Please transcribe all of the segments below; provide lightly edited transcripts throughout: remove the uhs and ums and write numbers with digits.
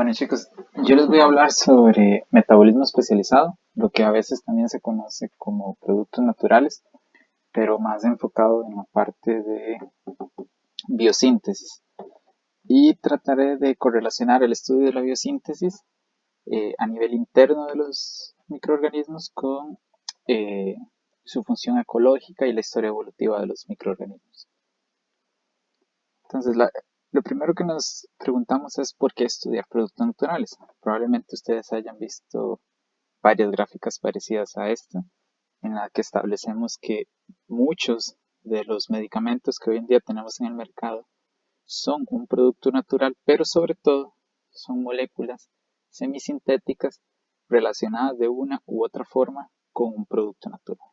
Bueno chicos, yo les voy a hablar sobre metabolismo especializado, lo que a veces también se conoce como productos naturales, pero más enfocado en la parte de biosíntesis. Y trataré de correlacionar el estudio de la biosíntesis a nivel interno de los microorganismos con eh, su función ecológica y la historia evolutiva de los microorganismos. Entonces, lo primero que nos preguntamos es por qué estudiar productos naturales. Probablemente ustedes hayan visto varias gráficas parecidas a esta, en la que establecemos que muchos de los medicamentos que hoy en día tenemos en el mercado son un producto natural, pero sobre todo son moléculas semisintéticas relacionadas de una u otra forma con un producto natural.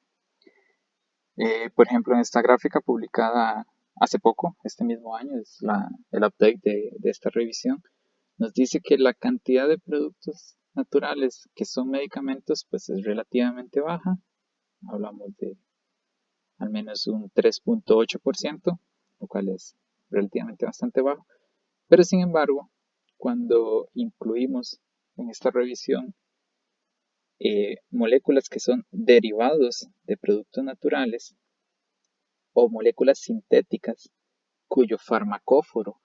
Por ejemplo, en esta gráfica publicada hace poco, este mismo año, es el update de esta revisión, nos dice que la cantidad de productos naturales que son medicamentos pues es relativamente baja. Hablamos de al menos un 3.8%, lo cual es relativamente bastante bajo. Pero sin embargo, cuando incluimos en esta revisión moléculas que son derivados de productos naturales o moléculas sintéticas cuyo farmacóforo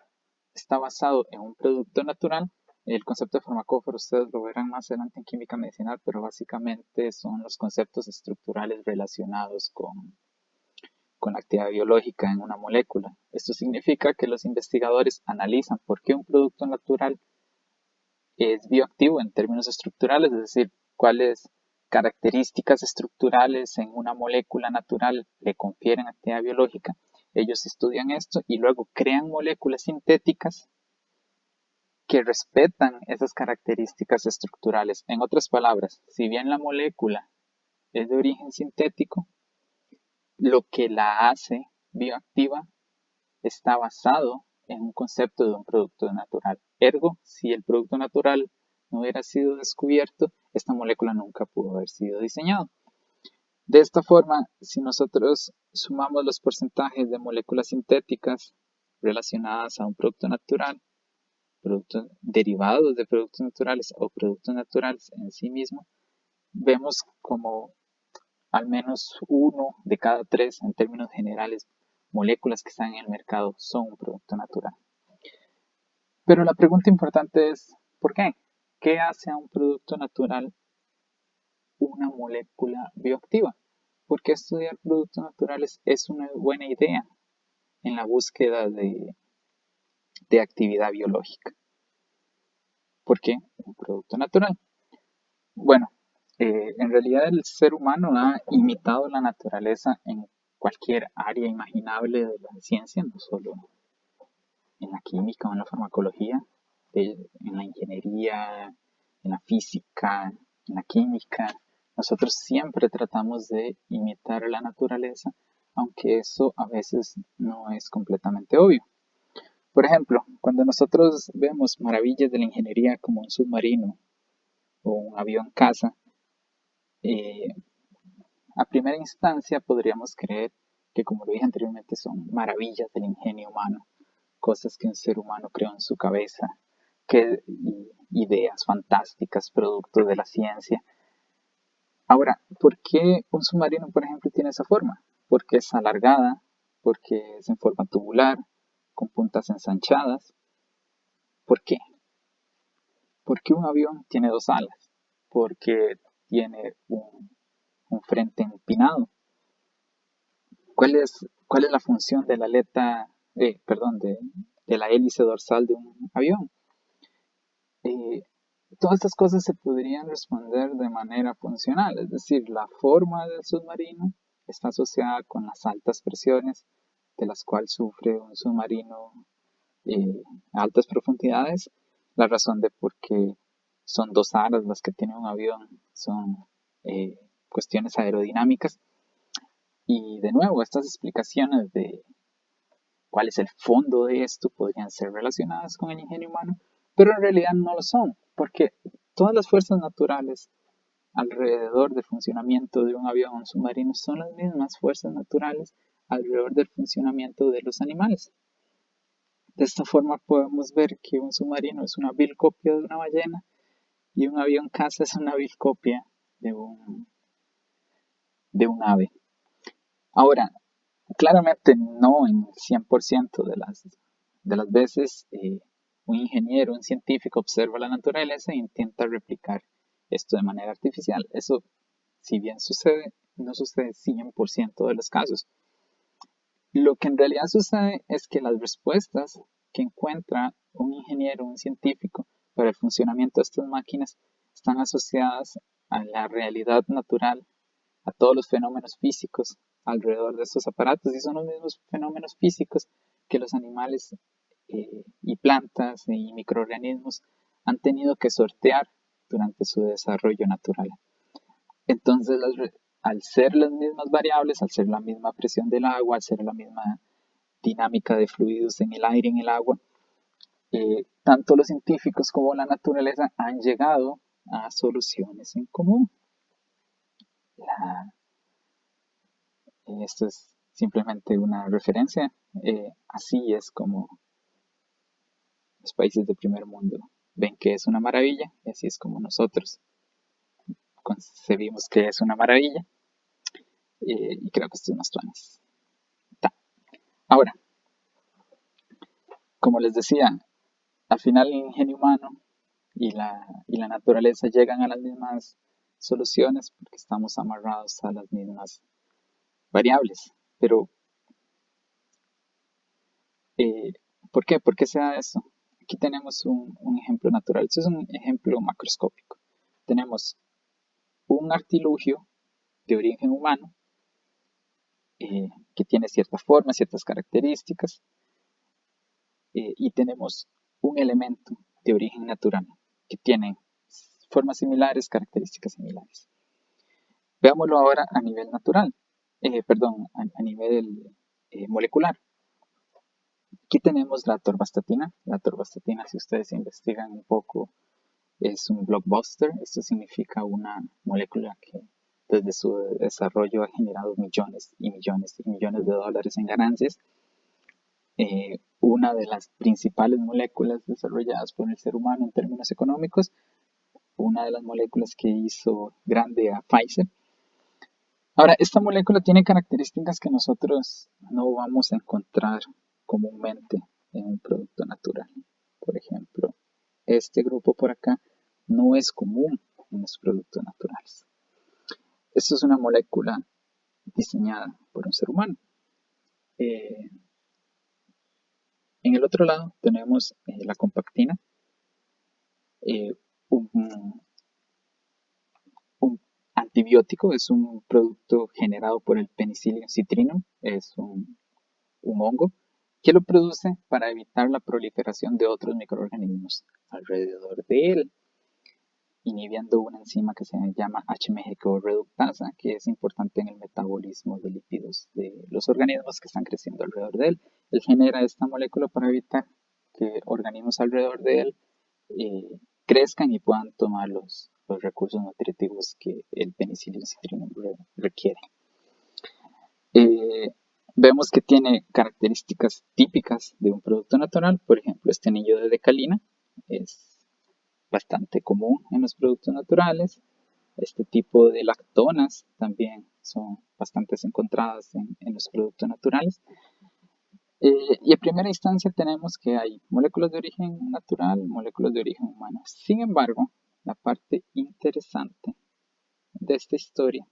está basado en un producto natural. El concepto de farmacóforo ustedes lo verán más adelante en química medicinal, pero básicamente son los conceptos estructurales relacionados con la actividad biológica en una molécula. Esto significa que los investigadores analizan por qué un producto natural es bioactivo en términos estructurales, es decir, cuáles características estructurales en una molécula natural le confieren actividad biológica. Ellos estudian esto y luego crean moléculas sintéticas que respetan esas características estructurales. En otras palabras, si bien la molécula es de origen sintético, lo que la hace bioactiva está basado en un concepto de un producto natural. Ergo, si el producto natural no hubiera sido descubierto, esta molécula nunca pudo haber sido diseñada. De esta forma, si nosotros sumamos los porcentajes de moléculas sintéticas relacionadas a un producto natural, productos derivados de productos naturales o productos naturales en sí mismos, vemos como al menos uno de cada tres, en términos generales, moléculas que están en el mercado son un producto natural. Pero la pregunta importante es, ¿por qué? ¿Qué hace a un producto natural una molécula bioactiva? ¿Por qué estudiar productos naturales es una buena idea en la búsqueda de actividad biológica? ¿Por qué un producto natural? Bueno, en realidad el ser humano ha imitado la naturaleza en cualquier área imaginable de la ciencia, no solo en la química o en la farmacología, en la ingeniería, en la física, en la química. Nosotros siempre tratamos de imitar la naturaleza, aunque eso a veces no es completamente obvio. Por ejemplo, cuando nosotros vemos maravillas de la ingeniería como un submarino o un avión caza, eh, a primera instancia podríamos creer que, como lo dije anteriormente, son maravillas del ingenio humano, cosas que un ser humano creó en su cabeza, que ideas fantásticas, productos de la ciencia. Ahora, ¿por qué un submarino, por ejemplo, tiene esa forma? Porque es alargada, porque es en forma tubular, con puntas ensanchadas. ¿Por qué? Porque un avión tiene dos alas, porque tiene un frente empinado. ¿Cuál es la función de la aleta, de la hélice dorsal de un avión? Eh, Todas estas cosas se podrían responder de manera funcional, es decir, la forma del submarino está asociada con las altas presiones de las cuales sufre un submarino a altas profundidades. La razón de por qué son dos alas las que tiene un avión son cuestiones aerodinámicas. Y de nuevo, estas explicaciones de cuál es el fondo de esto podrían ser relacionadas con el ingenio humano, pero en realidad no lo son, porque todas las fuerzas naturales alrededor del funcionamiento de un avión o un submarino son las mismas fuerzas naturales alrededor del funcionamiento de los animales. De esta forma podemos ver que un submarino es una vil copia de una ballena y un avión caza es una vil copia de un ave. Ahora, claramente no en 100% de las veces un ingeniero, un científico observa la naturaleza e intenta replicar esto de manera artificial. Eso, si bien sucede, no sucede 100% de los casos. Lo que en realidad sucede es que las respuestas que encuentra un ingeniero, un científico, para el funcionamiento de estas máquinas están asociadas a la realidad natural, a todos los fenómenos físicos alrededor de estos aparatos, y son los mismos fenómenos físicos que los animales y plantas y microorganismos han tenido que sortear durante su desarrollo natural. Entonces, al ser las mismas variables, al ser la misma presión del agua, al ser la misma dinámica de fluidos en el aire y en el agua, tanto los científicos como la naturaleza han llegado a soluciones en común. Esto es simplemente una referencia. Así es como los países del primer mundo ven que es una maravilla, y así es como nosotros concebimos que es una maravilla. Y creo que esto es más tuanis. Ahora, como les decía, al final el ingenio humano y la naturaleza llegan a las mismas soluciones porque estamos amarrados a las mismas variables. Pero, ¿por qué? ¿Por qué se da eso? Aquí tenemos un ejemplo natural. Esto es un ejemplo macroscópico. Tenemos un artilugio de origen humano que tiene cierta forma, ciertas características, y tenemos un elemento de origen natural que tiene formas similares, características similares. Veámoslo ahora a nivel natural, a nivel molecular. Aquí tenemos la atorvastatina. La atorvastatina, si ustedes investigan un poco, es un blockbuster. Esto significa una molécula que desde su desarrollo ha generado millones y millones y millones de dólares en ganancias. Una de las principales moléculas desarrolladas por el ser humano en términos económicos, una de las moléculas que hizo grande a Pfizer. Ahora, esta molécula tiene características que nosotros no vamos a encontrar comúnmente en un producto natural. Por ejemplo, este grupo por acá no es común en los productos naturales. Esto es una molécula diseñada por un ser humano. En el otro lado tenemos la compactina, un antibiótico, es un producto generado por el Penicillium citrinum, es un hongo que lo produce para evitar la proliferación de otros microorganismos alrededor de él, inhibiendo una enzima que se llama HMG-CoA reductasa, que es importante en el metabolismo de lípidos de los organismos que están creciendo alrededor de él. Él genera esta molécula para evitar que organismos alrededor de él crezcan y puedan tomar los recursos nutritivos que el Penicillium citrinum requiere. Vemos que tiene características típicas de un producto natural. Por ejemplo, este anillo de decalina es bastante común en los productos naturales. Este tipo de lactonas también son bastante encontradas en los productos naturales. Y en primera instancia tenemos que hay moléculas de origen natural, moléculas de origen humano. Sin embargo, la parte interesante de esta historia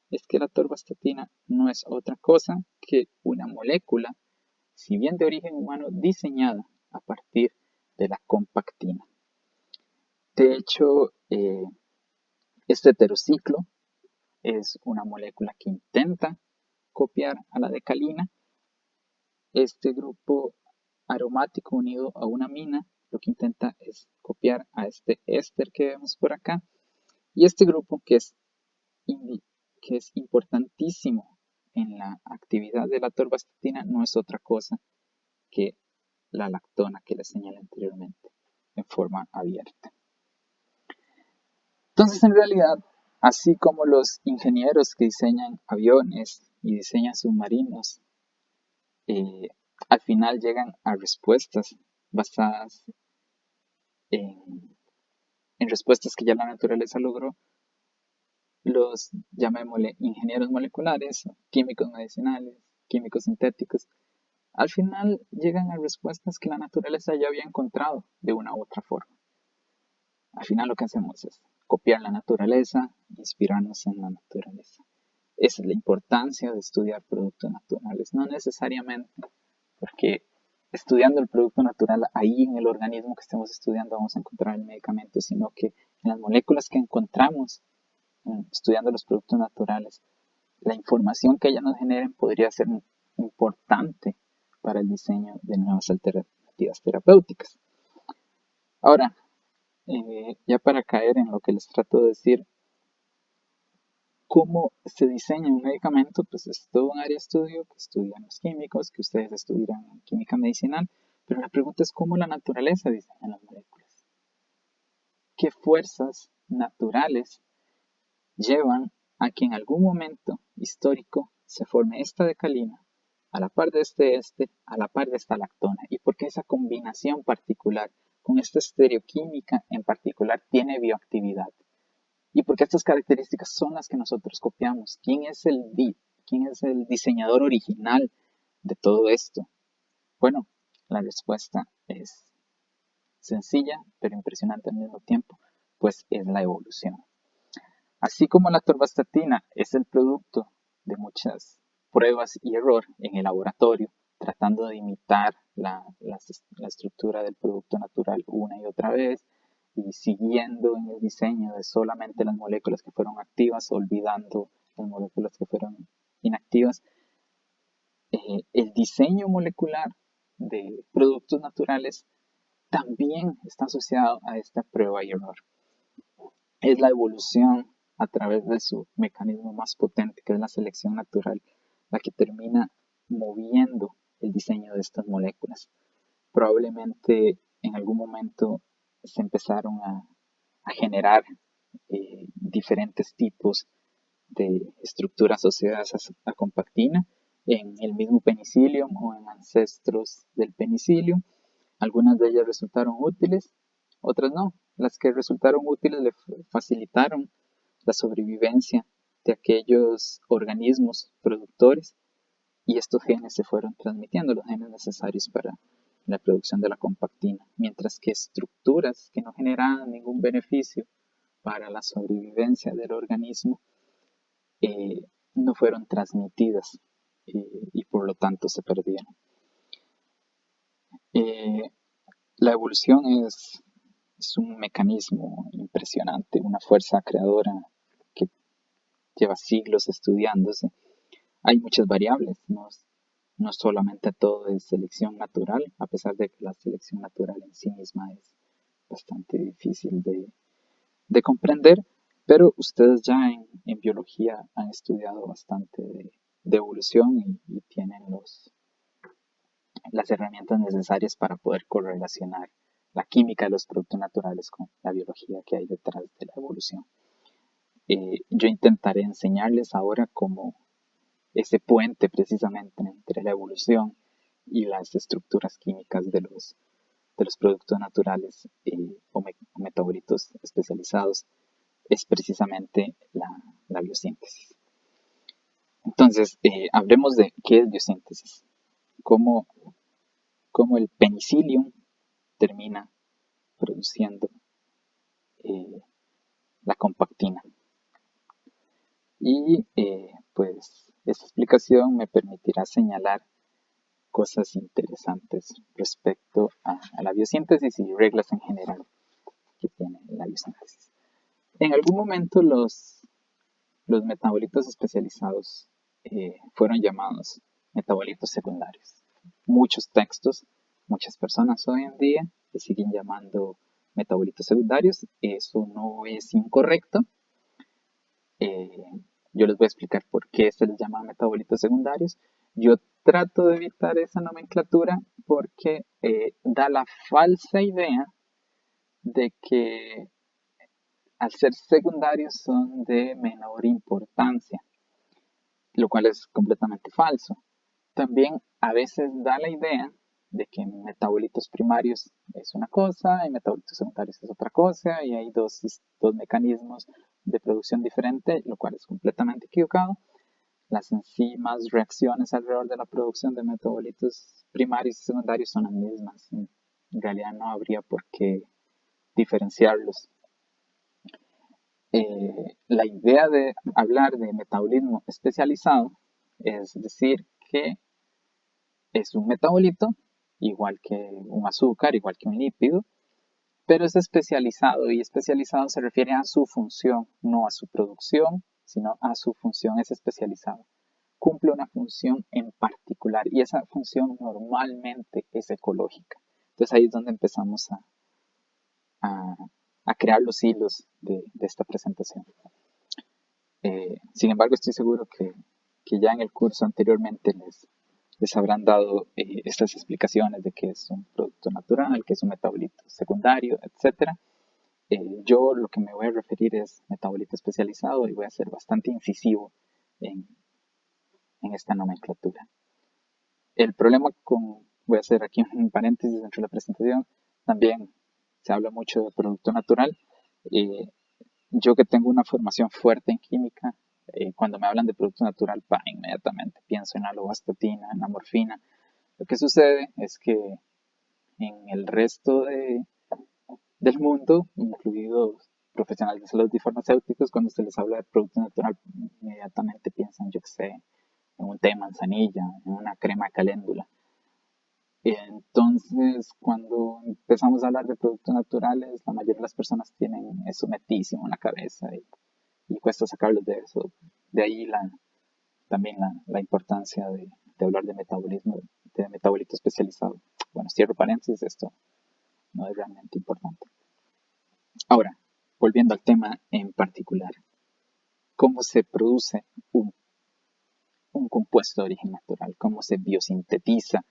es que la atorvastatina no es otra cosa que una molécula, si bien de origen humano, diseñada a partir de la compactina. De hecho, este heterociclo es una molécula que intenta copiar a la decalina. Este grupo aromático unido a una amina lo que intenta es copiar a este éster que vemos por acá. Y este grupo que es importantísimo en la actividad de la atorvastatina no es otra cosa que la lactona que les señalé anteriormente en forma abierta. Entonces, en realidad, así como los ingenieros que diseñan aviones y diseñan submarinos al final llegan a respuestas basadas en respuestas que ya la naturaleza logró. Los, llamémosle, ingenieros moleculares, químicos medicinales, químicos sintéticos, al final llegan a respuestas que la naturaleza ya había encontrado de una u otra forma. Al final lo que hacemos es copiar la naturaleza, inspirarnos en la naturaleza. Esa es la importancia de estudiar productos naturales. No necesariamente porque estudiando el producto natural, ahí en el organismo que estemos estudiando vamos a encontrar el medicamento, sino que en las moléculas que encontramos estudiando los productos naturales, la información que ellas nos generen podría ser importante para el diseño de nuevas alternativas terapéuticas. Ahora, ya para caer en lo que les trato de decir, cómo se diseña un medicamento, pues es todo un área de estudio que estudian los químicos, que ustedes estudiarán en química medicinal, pero la pregunta es cómo la naturaleza diseña las moléculas. ¿Qué fuerzas naturales llevan a que en algún momento histórico se forme esta decalina a la par de este éster, a la par de esta lactona? ¿Y por qué esa combinación particular con esta estereoquímica en particular tiene bioactividad? Y porque estas características son las que nosotros copiamos. ¿Quién es el diseñador original de todo esto? Bueno, la respuesta es sencilla, pero impresionante al mismo tiempo, pues es la evolución. Así como la atorvastatina es el producto de muchas pruebas y error en el laboratorio, tratando de imitar la estructura del producto natural una y otra vez, y siguiendo en el diseño de solamente las moléculas que fueron activas, olvidando las moléculas que fueron inactivas. El diseño molecular de productos naturales también está asociado a esta prueba y error. Es la evolución a través de su mecanismo más potente, que es la selección natural, la que termina moviendo el diseño de estas moléculas. Probablemente en algún momento se empezaron a generar diferentes tipos de estructuras asociadas a compactina en el mismo penicillium o en ancestros del penicillium. Algunas de ellas resultaron útiles, otras no. Las que resultaron útiles le facilitaron la sobrevivencia de aquellos organismos productores y estos genes se fueron transmitiendo, los genes necesarios para la producción de la compactina, mientras que estructuras que no generaban ningún beneficio para la sobrevivencia del organismo no fueron transmitidas y por lo tanto se perdieron. La evolución es un mecanismo impresionante, una fuerza creadora que lleva siglos estudiándose. Hay muchas variables, no solamente todo es selección natural, a pesar de que la selección natural en sí misma es bastante difícil de comprender, pero ustedes ya en biología han estudiado bastante de evolución y tienen las herramientas necesarias para poder correlacionar la química de los productos naturales con la biología que hay detrás de la evolución. Yo intentaré enseñarles ahora cómo ese puente precisamente entre la evolución y las estructuras químicas de los productos naturales o metabolitos especializados es precisamente la biosíntesis. Entonces, hablemos de qué es biosíntesis, cómo el penicillium termina produciendo la compactina. Y pues esta explicación me permitirá señalar cosas interesantes respecto a la biosíntesis y reglas en general que tiene la biosíntesis. En algún momento los metabolitos especializados fueron llamados metabolitos secundarios. Muchos textos, muchas personas hoy en día le siguen llamando metabolitos secundarios. Eso no es incorrecto. Yo les voy a explicar por qué se les llama metabolitos secundarios. Yo trato de evitar esa nomenclatura porque da la falsa idea de que al ser secundarios son de menor importancia, lo cual es completamente falso. También a veces da la idea de que metabolitos primarios es una cosa y metabolitos secundarios es otra cosa y hay dos mecanismos de producción diferente, lo cual es completamente equivocado. Las enzimas, reacciones alrededor de la producción de metabolitos primarios y secundarios son las mismas. En realidad no habría por qué diferenciarlos. La idea de hablar de metabolismo especializado es decir que es un metabolito, igual que un azúcar, igual que un lípido, pero es especializado y especializado se refiere a su función, no a su producción, sino a su función, es especializado. Cumple una función en particular y esa función normalmente es ecológica. Entonces ahí es donde empezamos a crear los hilos de esta presentación. Sin embargo, estoy seguro que ya en el curso anteriormente les habrán dado estas explicaciones de qué es un producto natural, qué es un metabolito secundario, etc. Yo lo que me voy a referir es metabolito especializado y voy a ser bastante incisivo en esta nomenclatura. El problema voy a hacer aquí un paréntesis dentro de la presentación, también se habla mucho de producto natural. Yo que tengo una formación fuerte en química, cuando me hablan de producto natural, inmediatamente pienso en la lovastatina, en la morfina. Lo que sucede es que en el resto del mundo, incluidos profesionales de salud y farmacéuticos, cuando se les habla de producto natural, inmediatamente piensan, yo que sé, en un té de manzanilla, en una crema de caléndula. Entonces, cuando empezamos a hablar de productos naturales, la mayoría de las personas tienen eso metísimo en la cabeza y cuesta sacarlos de eso. De ahí también la importancia de hablar de metabolismo, de metabolito especializado. Bueno, cierro paréntesis, esto no es realmente importante. Ahora, volviendo al tema en particular, ¿cómo se produce un compuesto de origen natural? ¿Cómo se biosintetiza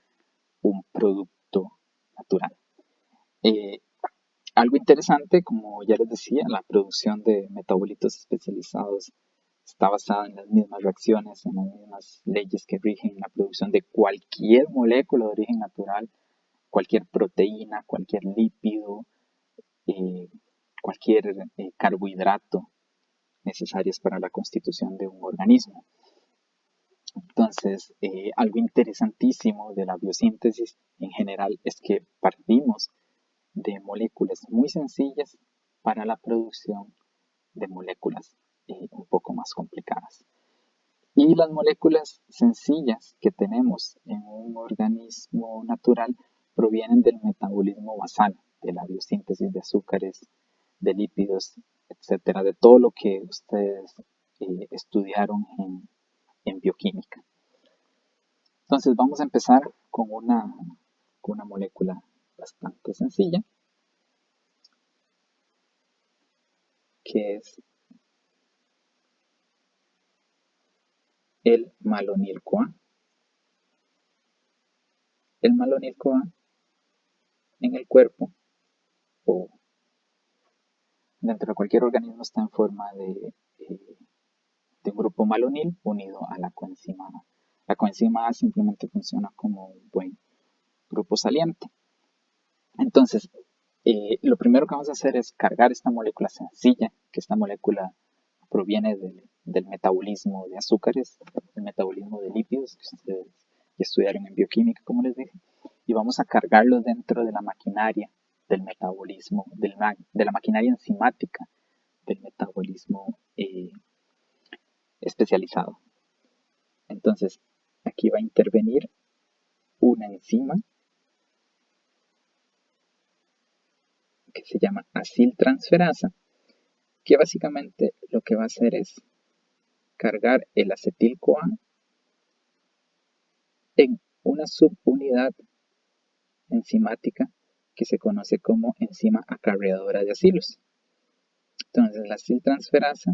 un producto natural? Algo interesante, como ya les decía, la producción de metabolitos especializados está basada en las mismas reacciones, en las mismas leyes que rigen la producción de cualquier molécula de origen natural, cualquier proteína, cualquier lípido, cualquier carbohidrato necesarios para la constitución de un organismo. Entonces, algo interesantísimo de la biosíntesis en general es que partimos de moléculas muy sencillas para la producción de moléculas un poco más complicadas. Y las moléculas sencillas que tenemos en un organismo natural provienen del metabolismo basal, de la biosíntesis de azúcares, de lípidos, etcétera, de todo lo que ustedes estudiaron en bioquímica. Entonces vamos a empezar con una molécula bastante sencilla, que es el malonil-CoA. El malonil-CoA en el cuerpo o dentro de cualquier organismo está en forma de un grupo malonil unido a la coenzima A. La coenzima A simplemente funciona como un buen grupo saliente. Entonces, lo primero que vamos a hacer es cargar esta molécula sencilla, que esta molécula proviene del metabolismo de azúcares, del metabolismo de lípidos, que ustedes ya estudiaron en bioquímica, como les dije, y vamos a cargarlo dentro de la maquinaria del metabolismo, de la maquinaria enzimática del metabolismo especializado. Entonces, aquí va a intervenir una enzima que se llama aciltransferasa, que básicamente lo que va a hacer es cargar el acetil-CoA en una subunidad enzimática que se conoce como enzima acarreadora de acilos. Entonces, la aciltransferasa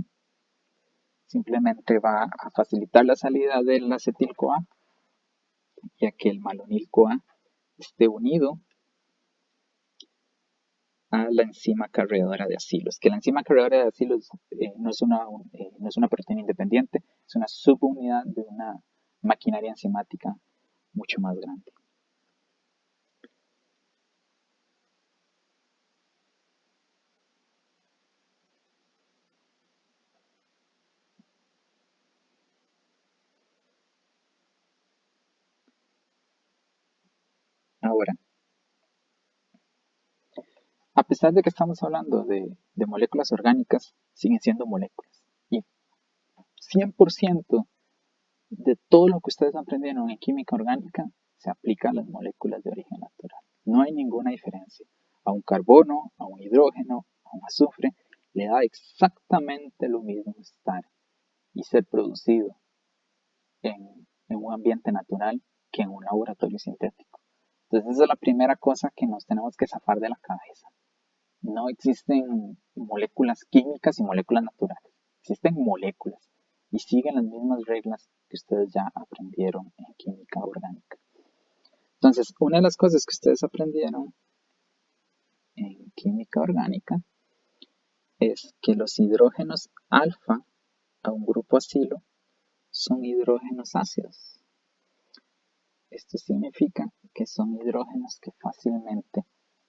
simplemente va a facilitar la salida del acetil-CoA, ya que el malonil-CoA esté unido a la enzima acarreadora de acilos. Que la enzima acarreadora de acilos no es una proteína independiente, es una subunidad de una maquinaria enzimática mucho más grande. Ahora, a pesar de que estamos hablando de moléculas orgánicas, siguen siendo moléculas. Y 100% de todo lo que ustedes aprendieron en química orgánica se aplica a las moléculas de origen natural. No hay ninguna diferencia. A un carbono, a un hidrógeno, a un azufre, le da exactamente lo mismo estar y ser producido en un ambiente natural que en un laboratorio sintético. Entonces esa es la primera cosa que nos tenemos que zafar de la cabeza. No existen moléculas químicas y moléculas naturales. Existen moléculas y siguen las mismas reglas que ustedes ya aprendieron en química orgánica. Entonces, una de las cosas que ustedes aprendieron en química orgánica es que los hidrógenos alfa a un grupo acilo son hidrógenos ácidos. Esto significa que son hidrógenos que fácilmente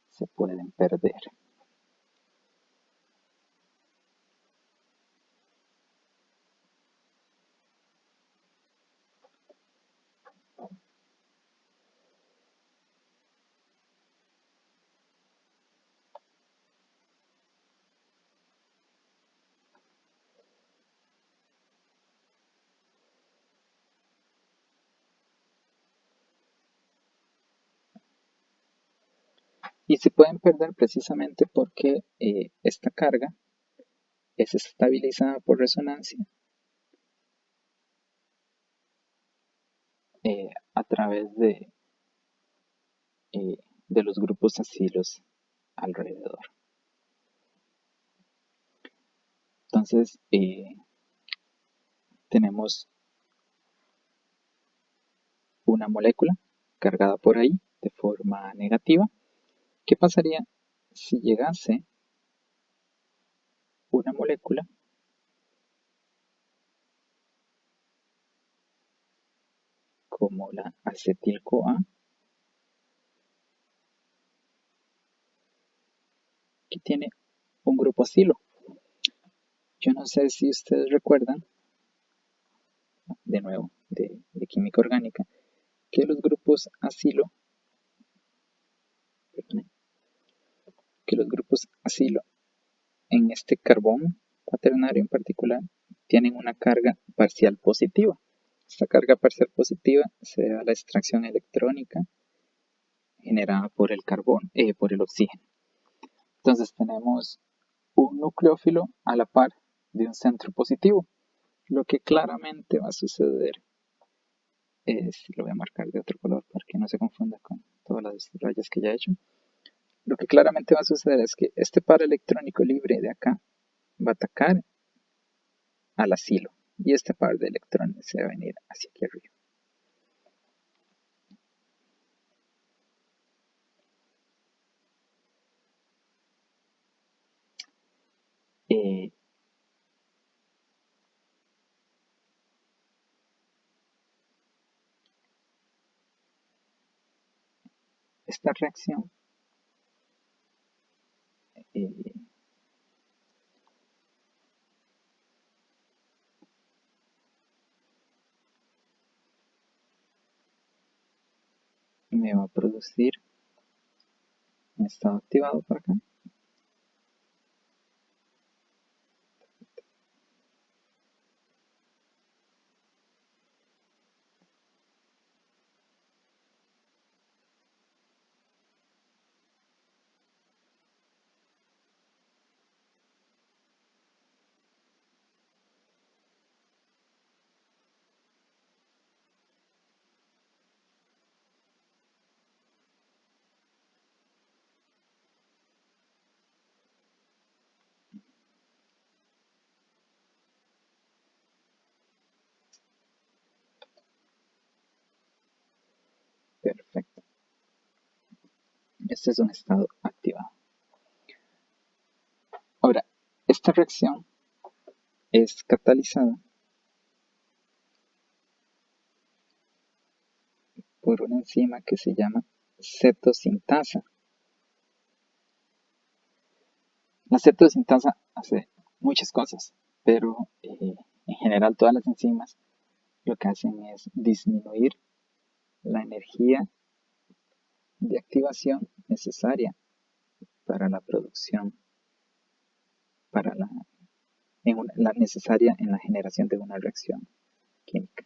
se pueden perder. Y se pueden perder precisamente porque esta carga es estabilizada por resonancia a través de los grupos acilos alrededor. Entonces, tenemos una molécula cargada por ahí de forma negativa. ¿Qué pasaría si llegase una molécula como la acetil-CoA, que tiene un grupo acilo? Yo no sé si ustedes recuerdan, de nuevo, de química orgánica, que los grupos acilo, perdone, que los grupos acilo en este carbón cuaternario en particular tienen una carga parcial positiva. Esta carga parcial positiva se da a la extracción electrónica generada por el carbón, por el oxígeno. Entonces tenemos un nucleófilo a la par de un centro positivo. Lo que claramente va a suceder es, lo voy a marcar de otro color para que no se confunda con todas las rayas que ya he hecho. Lo que claramente va a suceder es que este par electrónico libre de acá va a atacar al asilo y este par de electrones se va a venir hacia aquí arriba. Eh, esta reacción eh, me va a producir un estado activado por acá. Perfecto. Este es un estado activado. Ahora, esta reacción es catalizada por una enzima que se llama cetosintasa. La cetosintasa hace muchas cosas, pero en general todas las enzimas lo que hacen es disminuir la energía de activación necesaria para la producción, para la necesaria en la generación de una reacción química.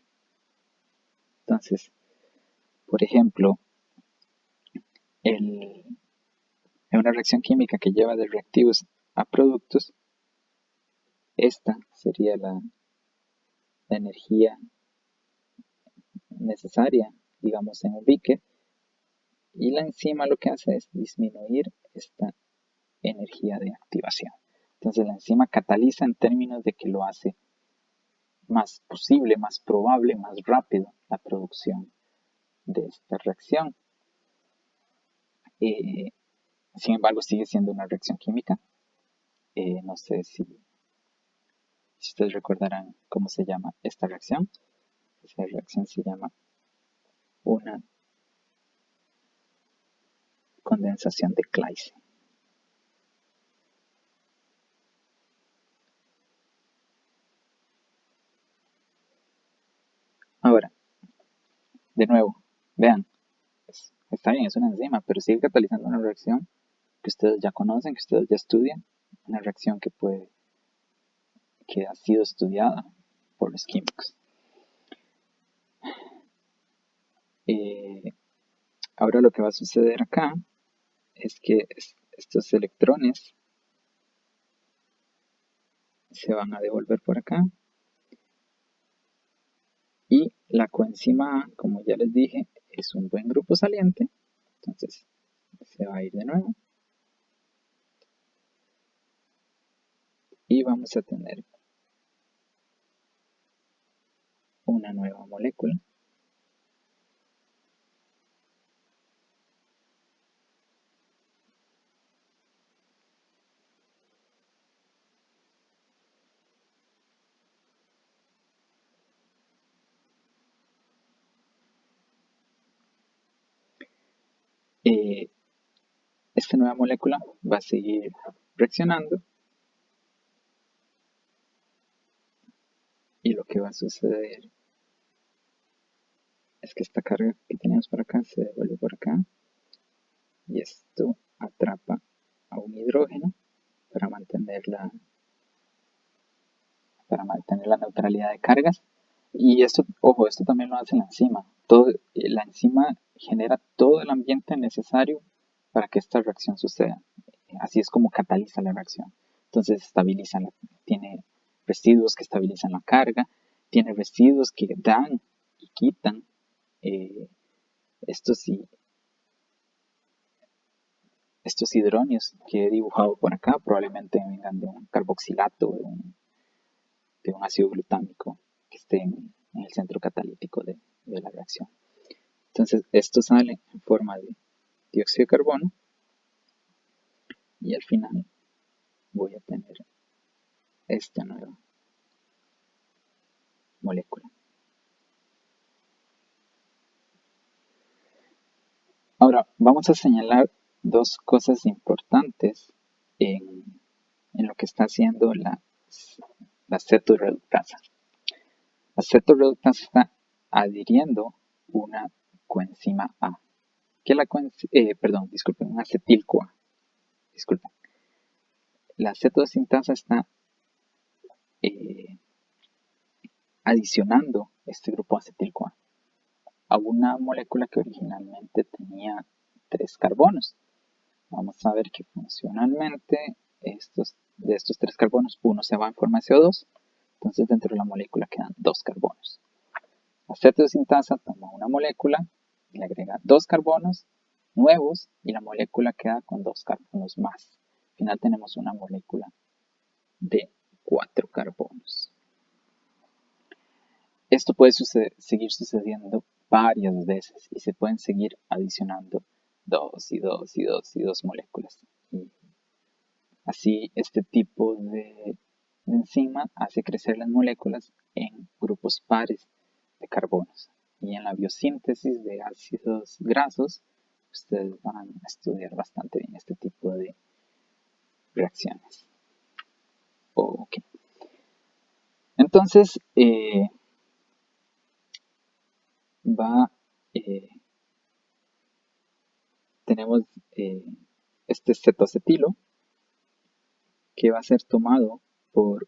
Entonces, por ejemplo, en una reacción química que lleva de reactivos a productos, esta sería la energía necesaria, digamos, en un bique, y la enzima lo que hace es disminuir esta energía de activación. Entonces la enzima cataliza en términos de que lo hace más posible, más probable, más rápido la producción de esta reacción. Sin embargo, sigue siendo una reacción química. No sé si ustedes recordarán cómo se llama esta reacción. Esta reacción se llama una condensación de Claisen. Ahora, de nuevo, vean, está bien, es una enzima, pero sigue catalizando una reacción que ustedes ya conocen, que ustedes ya estudian, una reacción que ha sido estudiada por los químicos. Ahora lo que va a suceder acá es que estos electrones se van a devolver por acá y la coenzima A, como ya les dije, es un buen grupo saliente, entonces se va a ir de nuevo y vamos a tener una nueva molécula. Esta nueva molécula va a seguir reaccionando y lo que va a suceder es que esta carga que teníamos por acá se devuelve por acá y esto atrapa a un hidrógeno para mantener la neutralidad de cargas. Y esto, ojo, esto también lo hace la enzima. La enzima genera todo el ambiente necesario para que esta reacción suceda. Así es como cataliza la reacción. Entonces tiene residuos que estabilizan la carga, tiene residuos que dan y quitan estos hidronios que he dibujado por acá. Probablemente vengan de un carboxilato, de un ácido glutámico que esté en el centro catalítico de la reacción. Entonces esto sale en forma de dióxido de carbono y al final voy a tener esta nueva molécula. Ahora vamos a señalar dos cosas importantes en lo que está haciendo la cetorreductasa. La cetorreductasa está adhiriendo una coenzima A, que un acetil-CoA. Disculpen. La cetosintasa está adicionando este grupo acetil-CoA a una molécula que originalmente tenía 3 carbonos. Vamos a ver que funcionalmente de estos 3 carbonos, uno se va en forma de CO2, entonces dentro de la molécula quedan 2 carbonos. La cetosintasa toma una molécula y le agrega 2 carbonos nuevos y la molécula queda con 2 carbonos más. Al final tenemos una molécula de 4 carbonos. Esto puede seguir sucediendo varias veces y se pueden seguir adicionando 2 y 2 y 2 y 2 moléculas. Y así este tipo de enzima hace crecer las moléculas en grupos pares de carbonos. y en la biosíntesis de ácidos grasos ustedes van a estudiar bastante bien este tipo de reacciones. Ok. Entonces tenemos este cetocetilo que va a ser tomado por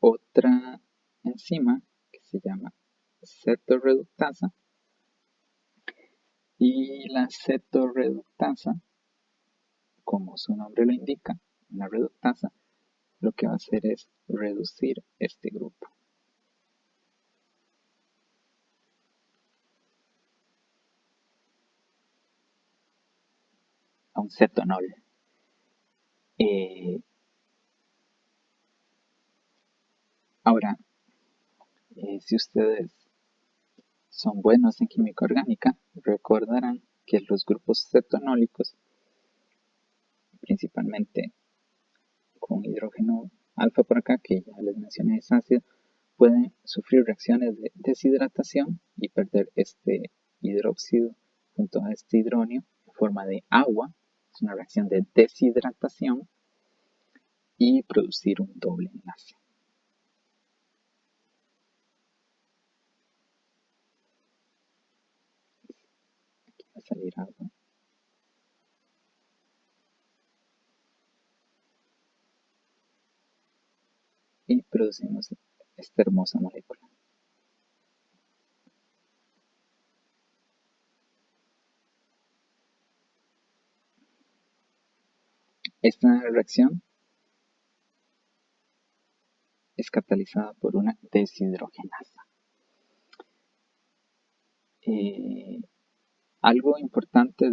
otra enzima que se llama cetorreductasa, y la cetorreductasa, como su nombre lo indica, una reductasa, lo que va a hacer es reducir este grupo a un cetonol. Ahora, si ustedes son buenos en química orgánica, recordarán que los grupos cetonólicos, principalmente con hidrógeno alfa por acá, que ya les mencioné es ácido, pueden sufrir reacciones de deshidratación y perder este hidróxido junto a este hidróneo en forma de agua. Es una reacción de deshidratación y producir un doble enlace. Aquí va a salir agua. Y producimos esta hermosa molécula. Esta reacción es catalizada por una deshidrogenasa. Algo importante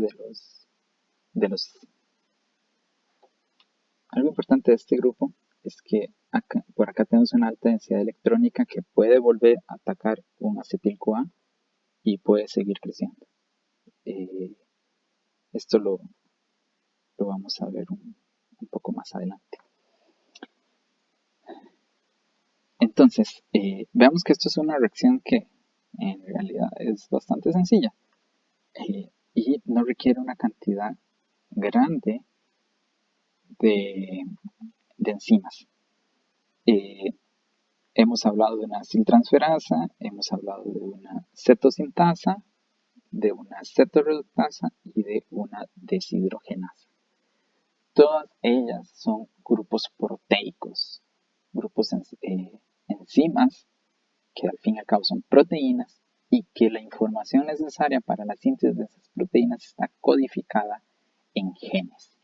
algo importante de este grupo es que por acá tenemos una alta densidad electrónica que puede volver a atacar un acetil-CoA y puede seguir creciendo. Esto lo vamos a ver un poco más adelante. Entonces, veamos que esto es una reacción que en realidad es bastante sencilla y no requiere una cantidad grande de enzimas. Hemos hablado de una aciltransferasa, hemos hablado de una cetosintasa, de una cetorreductasa y de una deshidrogenasa. Todas ellas son grupos proteicos, grupos enzimas que al fin y al cabo son proteínas y que la información necesaria para la síntesis de esas proteínas está codificada en genes.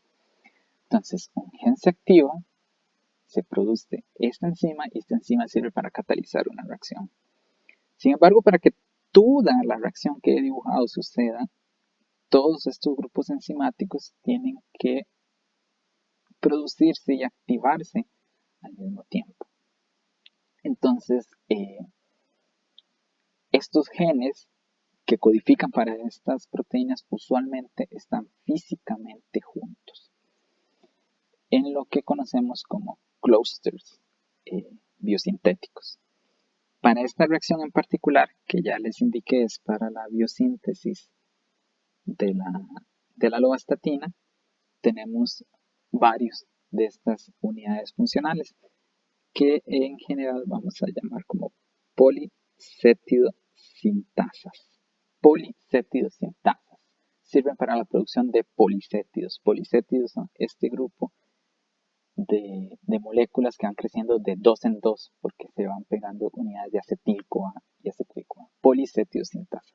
Entonces, un gen se activa, se produce esta enzima y esta enzima sirve para catalizar una reacción. Sin embargo, para que toda la reacción que he dibujado suceda, todos estos grupos enzimáticos tienen que producirse y activarse al mismo tiempo. Entonces, estos genes que codifican para estas proteínas usualmente están físicamente juntos en lo que conocemos como clústeres biosintéticos. Para esta reacción en particular, que ya les indiqué es para la biosíntesis de la lovastatina, tenemos varios de estas unidades funcionales que en general vamos a llamar como policéptidosintasas. Policéptidosintasas sirven para la producción de policéptidos. Policéptidos son este grupo de moléculas que van creciendo de dos en dos porque se van pegando unidades de acetil-CoA y acetil-CoA. Policéptidosintasas.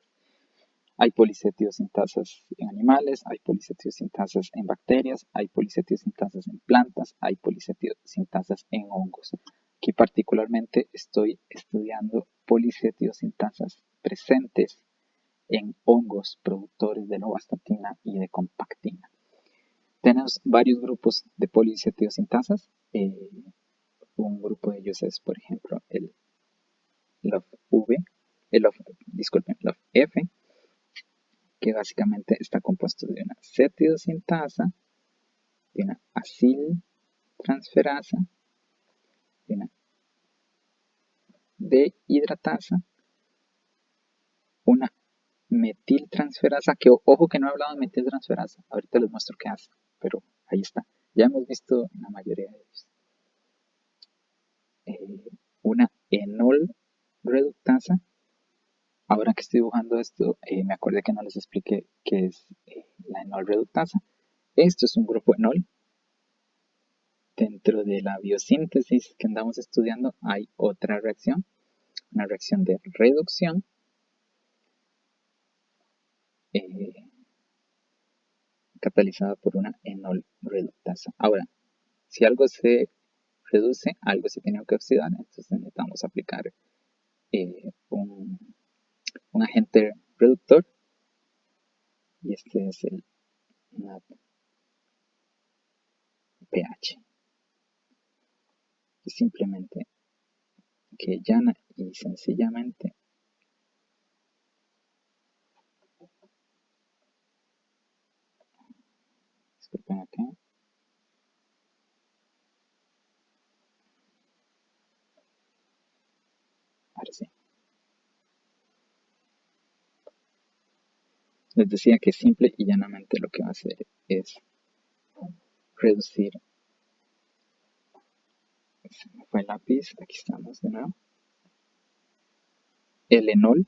Hay policéptidosintasas en animales, hay policéptidosintasas en bacterias, hay policéptidosintasas en plantas, hay policéptidosintasas en hongos. Aquí particularmente estoy estudiando policéptidosintasas presentes en hongos productores de lovastatina y de compactina. Tenemos varios grupos de policéptidosintasas. Un grupo de ellos es, por ejemplo, el LOF-F, que básicamente está compuesto de una cetidosintasa, de una aciltransferasa, de una dehidratasa, una metiltransferasa, que ojo que no he hablado de metiltransferasa, ahorita les muestro qué hace, pero ahí está, ya hemos visto la mayoría de ellos. Una enol reductasa. Ahora que estoy dibujando esto, me acordé que no les expliqué qué es la enol reductasa. Esto es un grupo enol. Dentro de la biosíntesis que andamos estudiando hay otra reacción, una reacción de reducción, catalizada por una enol reductasa. Ahora, si algo se reduce, algo se tiene que oxidar, entonces necesitamos aplicar un agente reductor, y este es el NADPH. Y simplemente que llana y sencillamente disculpen acá, ahora sí. Les decía que simple y llanamente lo que va a hacer es reducir. Se me fue el lápiz, aquí estamos de nuevo. El enol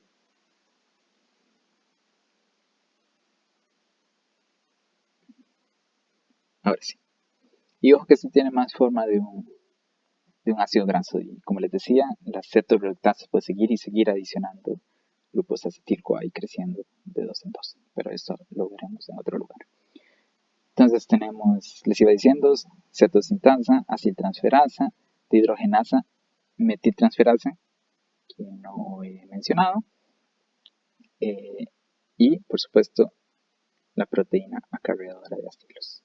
ahora sí. Y ojo que esto tiene más forma de un ácido graso. Y como les decía, las cetorreductasas puede seguir y seguir adicionando grupos acetil-CoA y creciendo de 2 en 2. Pero esto lo veremos en otro lugar. Entonces tenemos, les iba diciendo, cetosintasa, aciltransferasa, dihidrogenasa, metiltransferasa, que no he mencionado, y por supuesto la proteína acarreadora de acilos.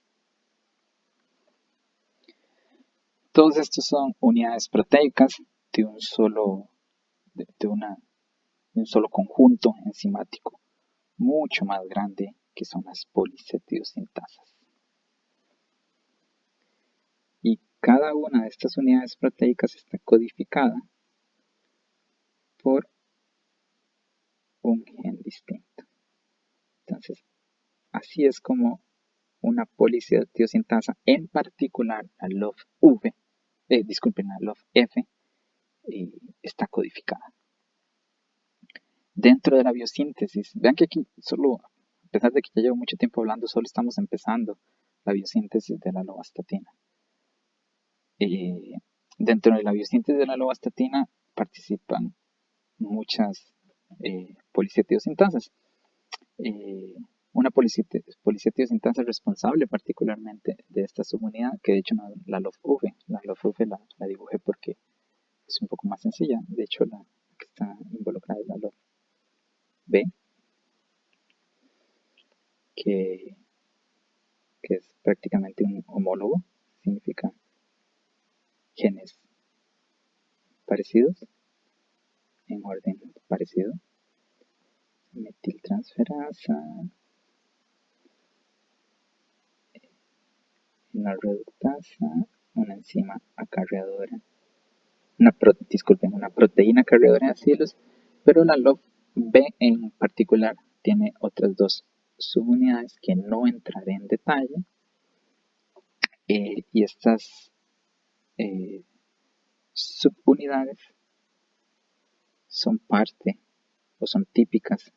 Todos estos son unidades proteicas de un solo, de un solo conjunto enzimático mucho más grande que son las policetiosintasas. Y cada una de estas unidades proteicas está codificada por un gen distinto. Entonces, así es como una policetiosintasa, en particular la LOF-V, la LOF-F, está codificada. Dentro de la biosíntesis, vean que aquí solo, a pesar de que ya llevo mucho tiempo hablando, solo estamos empezando la biosíntesis de la lovastatina. Dentro de la biosíntesis de la lovastatina participan muchas policetiosintasas. Una policetiosintasa responsable particularmente de esta subunidad, que de hecho no, la LOF-V, la dibujé porque es un poco más sencilla. De hecho, la que está involucrada es la LOF-B, que es prácticamente un homólogo, significa genes parecidos, en orden parecido. Metiltransferasa, una reductasa, una enzima acarreadora, una proteína acarreadora de acilos, pero la LOF-B en particular tiene otras dos subunidades que no entraré en detalle, y estas subunidades son parte o son típicas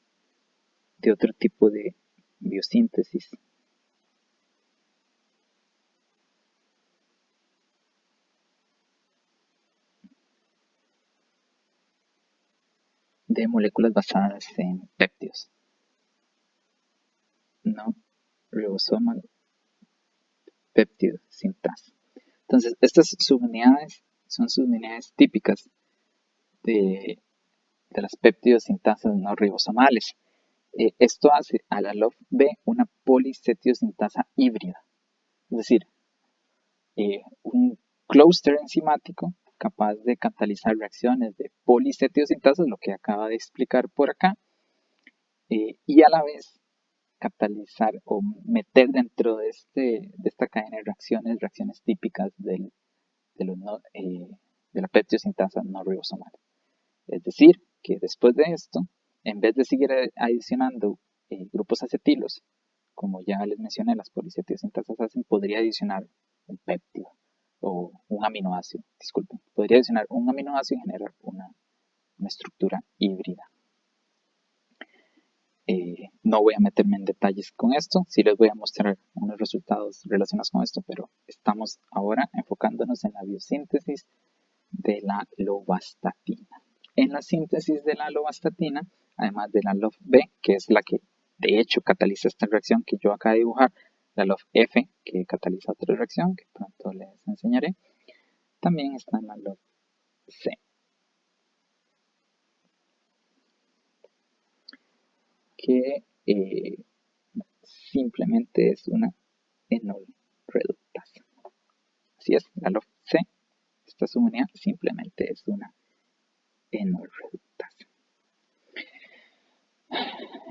de otro tipo de biosíntesis de moléculas basadas en péptidos, no ribosomal péptido sintasa. Entonces, estas subunidades son subunidades típicas de las peptidosintasas no ribosomales. Esto hace a la LOF-B una policetiosintasa híbrida, es decir, un clúster enzimático capaz de catalizar reacciones de policetiosintasas, lo que acaba de explicar por acá, y a la vez catalizar o meter dentro de esta cadena de reacciones típicas de la peptidosintasa no ribosomales. Es decir, que después de esto, en vez de seguir adicionando grupos acetilos, como ya les mencioné, las policetiosintasas hacen, podría adicionar un péptido o un aminoácido, disculpen, podría adicionar un aminoácido y generar una estructura híbrida. No voy a meterme en detalles con esto, sí les voy a mostrar unos resultados relacionados con esto, pero estamos ahora enfocándonos en la biosíntesis de la lovastatina. En la síntesis de la lovastatina, además de la LOF-B, que es la que de hecho cataliza esta reacción que yo acabo de dibujar, la LOF-F, que cataliza otra reacción que pronto les enseñaré, también está la LOF-C, que simplemente es una enol reductasa. Así es, la LOF-C, esta subunidad simplemente es una enol reductasa.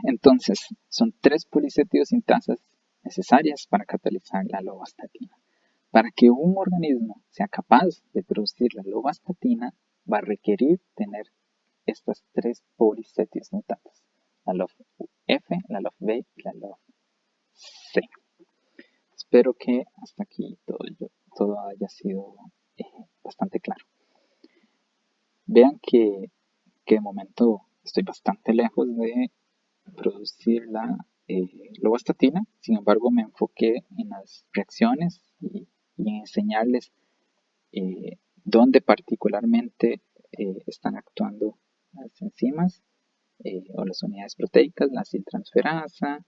Entonces, son 3 policetiosintasas necesarias para catalizar la lovastatina. Para que un organismo sea capaz de producir la lovastatina, va a requerir tener estas 3 policetiosintasas, la LOF-F, la LOF-B y la LOF-C. Espero que hasta aquí todo haya sido bastante claro. Vean que de momento estoy bastante lejos de producir la lovastatina, sin embargo me enfoqué en las reacciones y en enseñarles dónde particularmente están actuando las enzimas o las unidades proteicas, la aciltransferasa,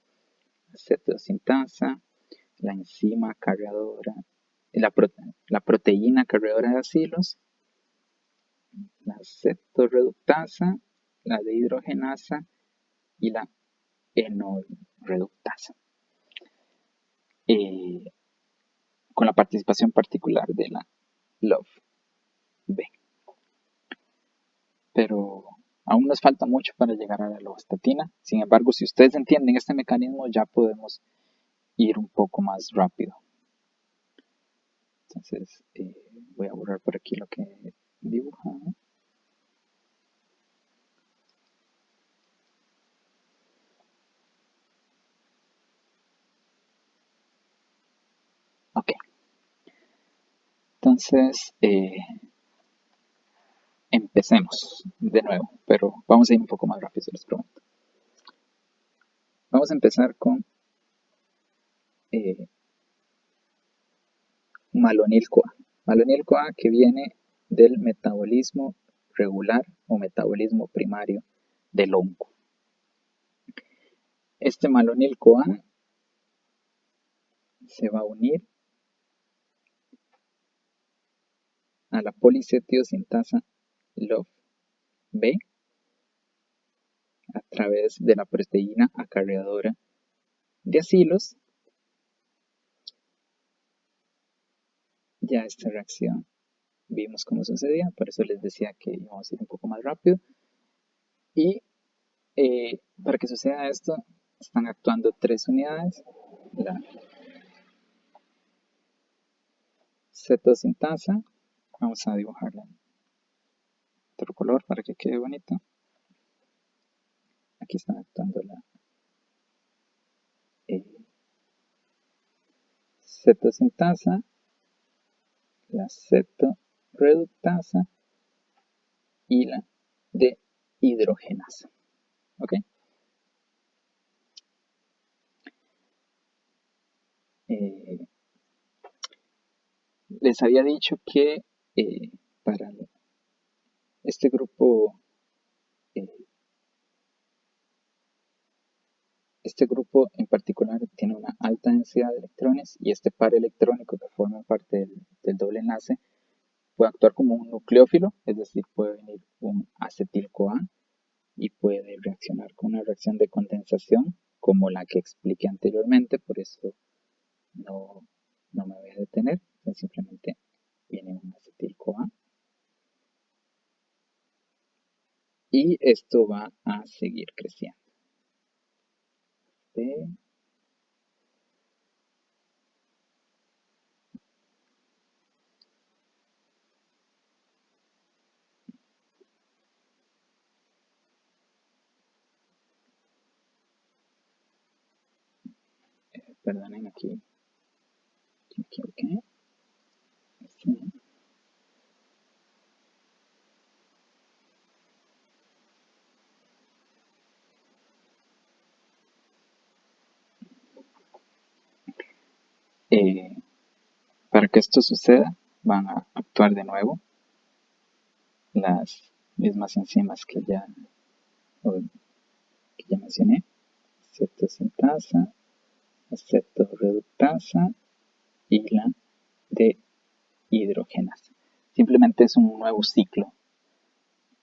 la cetosintasa, la enzima cargadora, la proteína cargadora de acilos, la cetorreductasa, la dehidrogenasa y la enol reductasa, con la participación particular de la LOF-B. Pero aún nos falta mucho para llegar a la lovastatina. Sin embargo, si ustedes entienden este mecanismo, ya podemos ir un poco más rápido. Entonces, voy a borrar por aquí lo que he dibujado. Ok. Entonces, empecemos de nuevo, pero vamos a ir un poco más rápido, les prometo. Vamos a empezar con malonil-CoA. Malonil-CoA que viene del metabolismo regular o metabolismo primario del hongo. Este malonil-CoA se va a unir a la policetiosintasa LOF-B a través de la proteína acarreadora de acilos. Ya esta reacción vimos cómo sucedía, por eso les decía que íbamos a ir un poco más rápido. Y para que suceda esto, están actuando 3 unidades. La cetosintasa, vamos a dibujarla en otro color para que quede bonito. Aquí están actuando la cetosintasa, la cetorreductasa y la dehidrogenasa. ¿Ok? Les había dicho que para este grupo en particular tiene una alta densidad de electrones y este par electrónico que forma parte del doble enlace puede actuar como un nucleófilo, es decir, puede venir un acetil-CoA y puede reaccionar con una reacción de condensación como la que expliqué anteriormente, por eso no me voy a detener, simplemente viene un acetil-CoA y esto va a seguir creciendo. Perdonen, aquí me equivoqué. Sí. Eh, para que esto suceda, van a actuar de nuevo las mismas enzimas que ya mencioné: acetosintasa, acetorreductasa y la dehidrogenasa. Simplemente es un nuevo ciclo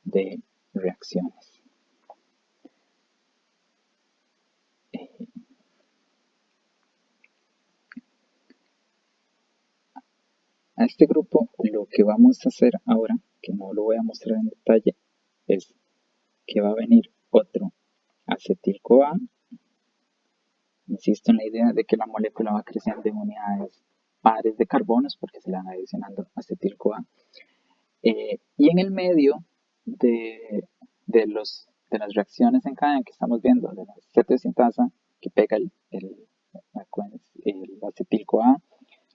de reacciones. Eh, a este grupo lo que vamos a hacer ahora, que no lo voy a mostrar en detalle, es que va a venir otro acetil-CoA. Insisto en la idea de que la molécula va creciendo en unidades pares de carbonos porque se le van adicionando acetil-CoA. Y en el medio de las reacciones en cadena que estamos viendo, de la cetosintasa, que pega el acetil-CoA,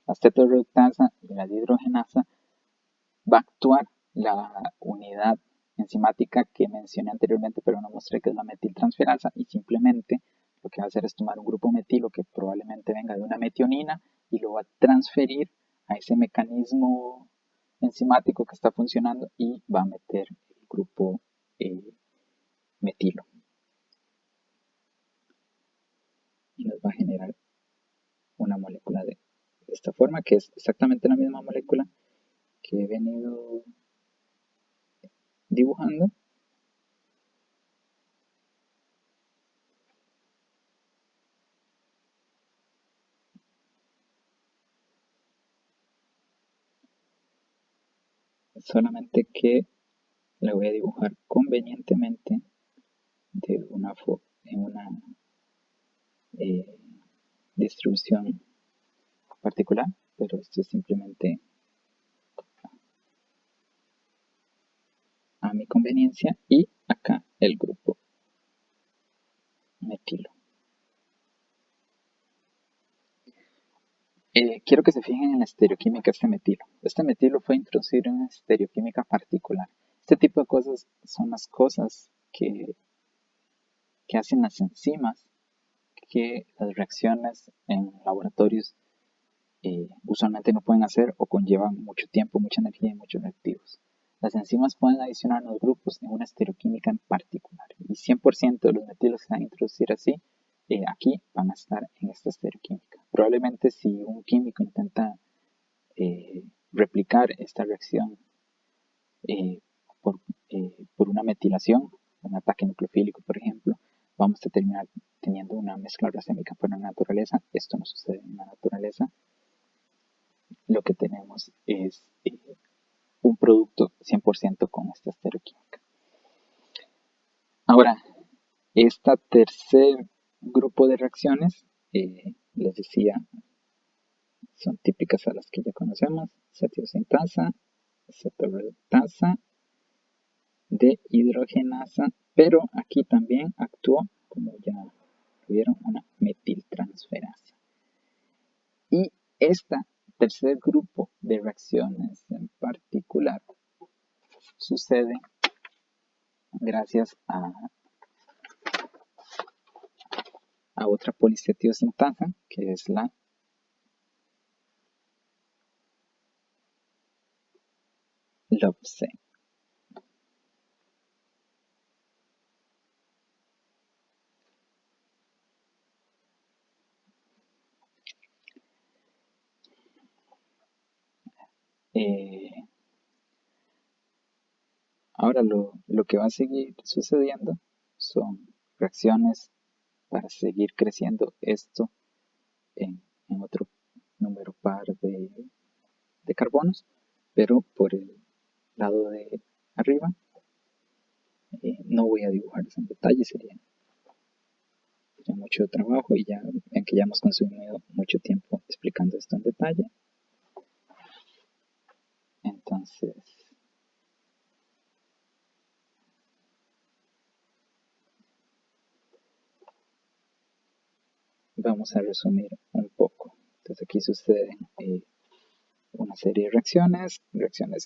la cetorreductasa y la dihidrogenasa, va a actuar la unidad enzimática que mencioné anteriormente, pero no mostré, que es la metiltransferasa, y simplemente lo que va a hacer es tomar un grupo metilo que probablemente venga de una metionina y lo va a transferir a ese mecanismo enzimático que está funcionando y va a meter el grupo metilo y nos va a generar una molécula de esta forma, que es exactamente la misma molécula que he venido dibujando. Solamente que la voy a dibujar convenientemente en una eh, distribución particular, pero esto es simplemente a mi conveniencia, y acá el grupo metilo. Quiero que se fijen en la estereoquímica de este metilo. Este metilo fue introducido en una estereoquímica particular. Este tipo de cosas son las cosas que hacen las enzimas, que las reacciones en laboratorios usualmente no pueden hacer o conllevan mucho tiempo, mucha energía y muchos reactivos. Las enzimas pueden adicionar los grupos en una estereoquímica en particular, y 100% de los metilos que se van a introducir así aquí van a estar en esta estereoquímica. Probablemente si un químico intenta replicar esta reacción eh, por, por una metilación, un ataque nucleofílico por ejemplo, vamos a terminar teniendo una mezcla racémica. Pero en la naturaleza esto no sucede. En la naturaleza lo que tenemos es un producto 100% con esta estereoquímica. Ahora, este tercer grupo de reacciones, les decía, son típicas a las que ya conocemos: cetiosintasa, cetorreductasa, dehidrogenasa, pero aquí también actuó, como ya vieron, una metiltransferasa. Y este tercer grupo de reacciones en particular sucede gracias a otra policetiosintasa, que es la LOPC. Ahora lo que va a seguir sucediendo son reacciones para seguir creciendo esto en otro número par de carbonos, pero por el lado de arriba no voy a dibujarlos en detalle, sería mucho trabajo, y ya ven que ya hemos consumido mucho tiempo explicando esto en detalle. Entonces, vamos a resumir un poco. Entonces aquí suceden una serie de reacciones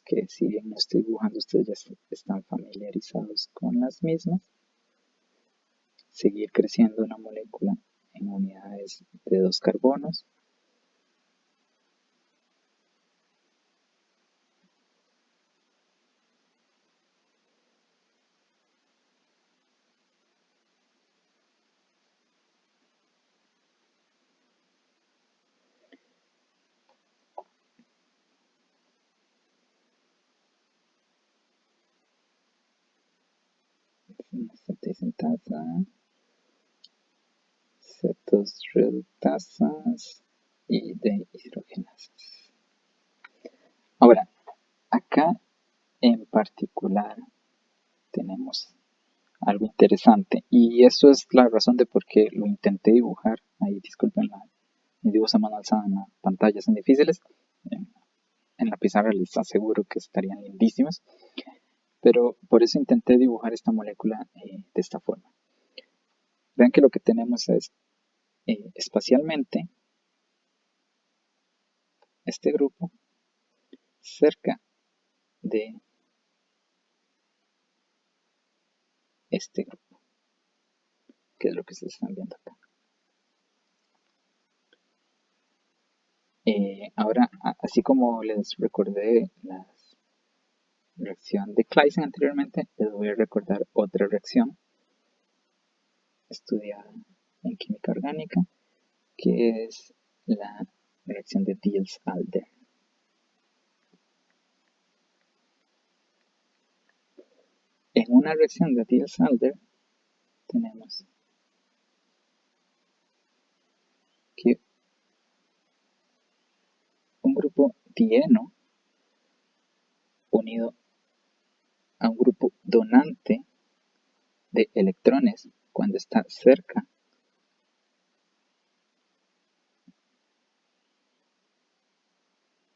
que si bien no estoy dibujando, ustedes ya están familiarizados con las mismas. Seguir creciendo una molécula en unidades de 2 carbonos. Sintasa, cetos reductasas y deshidrogenasas. Ahora, acá en particular tenemos algo interesante y eso es la razón de por qué lo intenté dibujar. Ahí disculpen, mis dibujos a mano alzada en la pantalla son difíciles. En la pizarra les aseguro que estarían lindísimos, pero por eso intenté dibujar esta molécula de esta forma. Vean que lo que tenemos es espacialmente este grupo cerca de este grupo, que es lo que se están viendo acá. Ahora, así como les recordé la reacción de Claisen anteriormente, les voy a recordar otra reacción estudiada en química orgánica, que es la reacción de Diels-Alder. En una reacción de Diels-Alder tenemos que un grupo dieno unido a un grupo donante de electrones cuando está cerca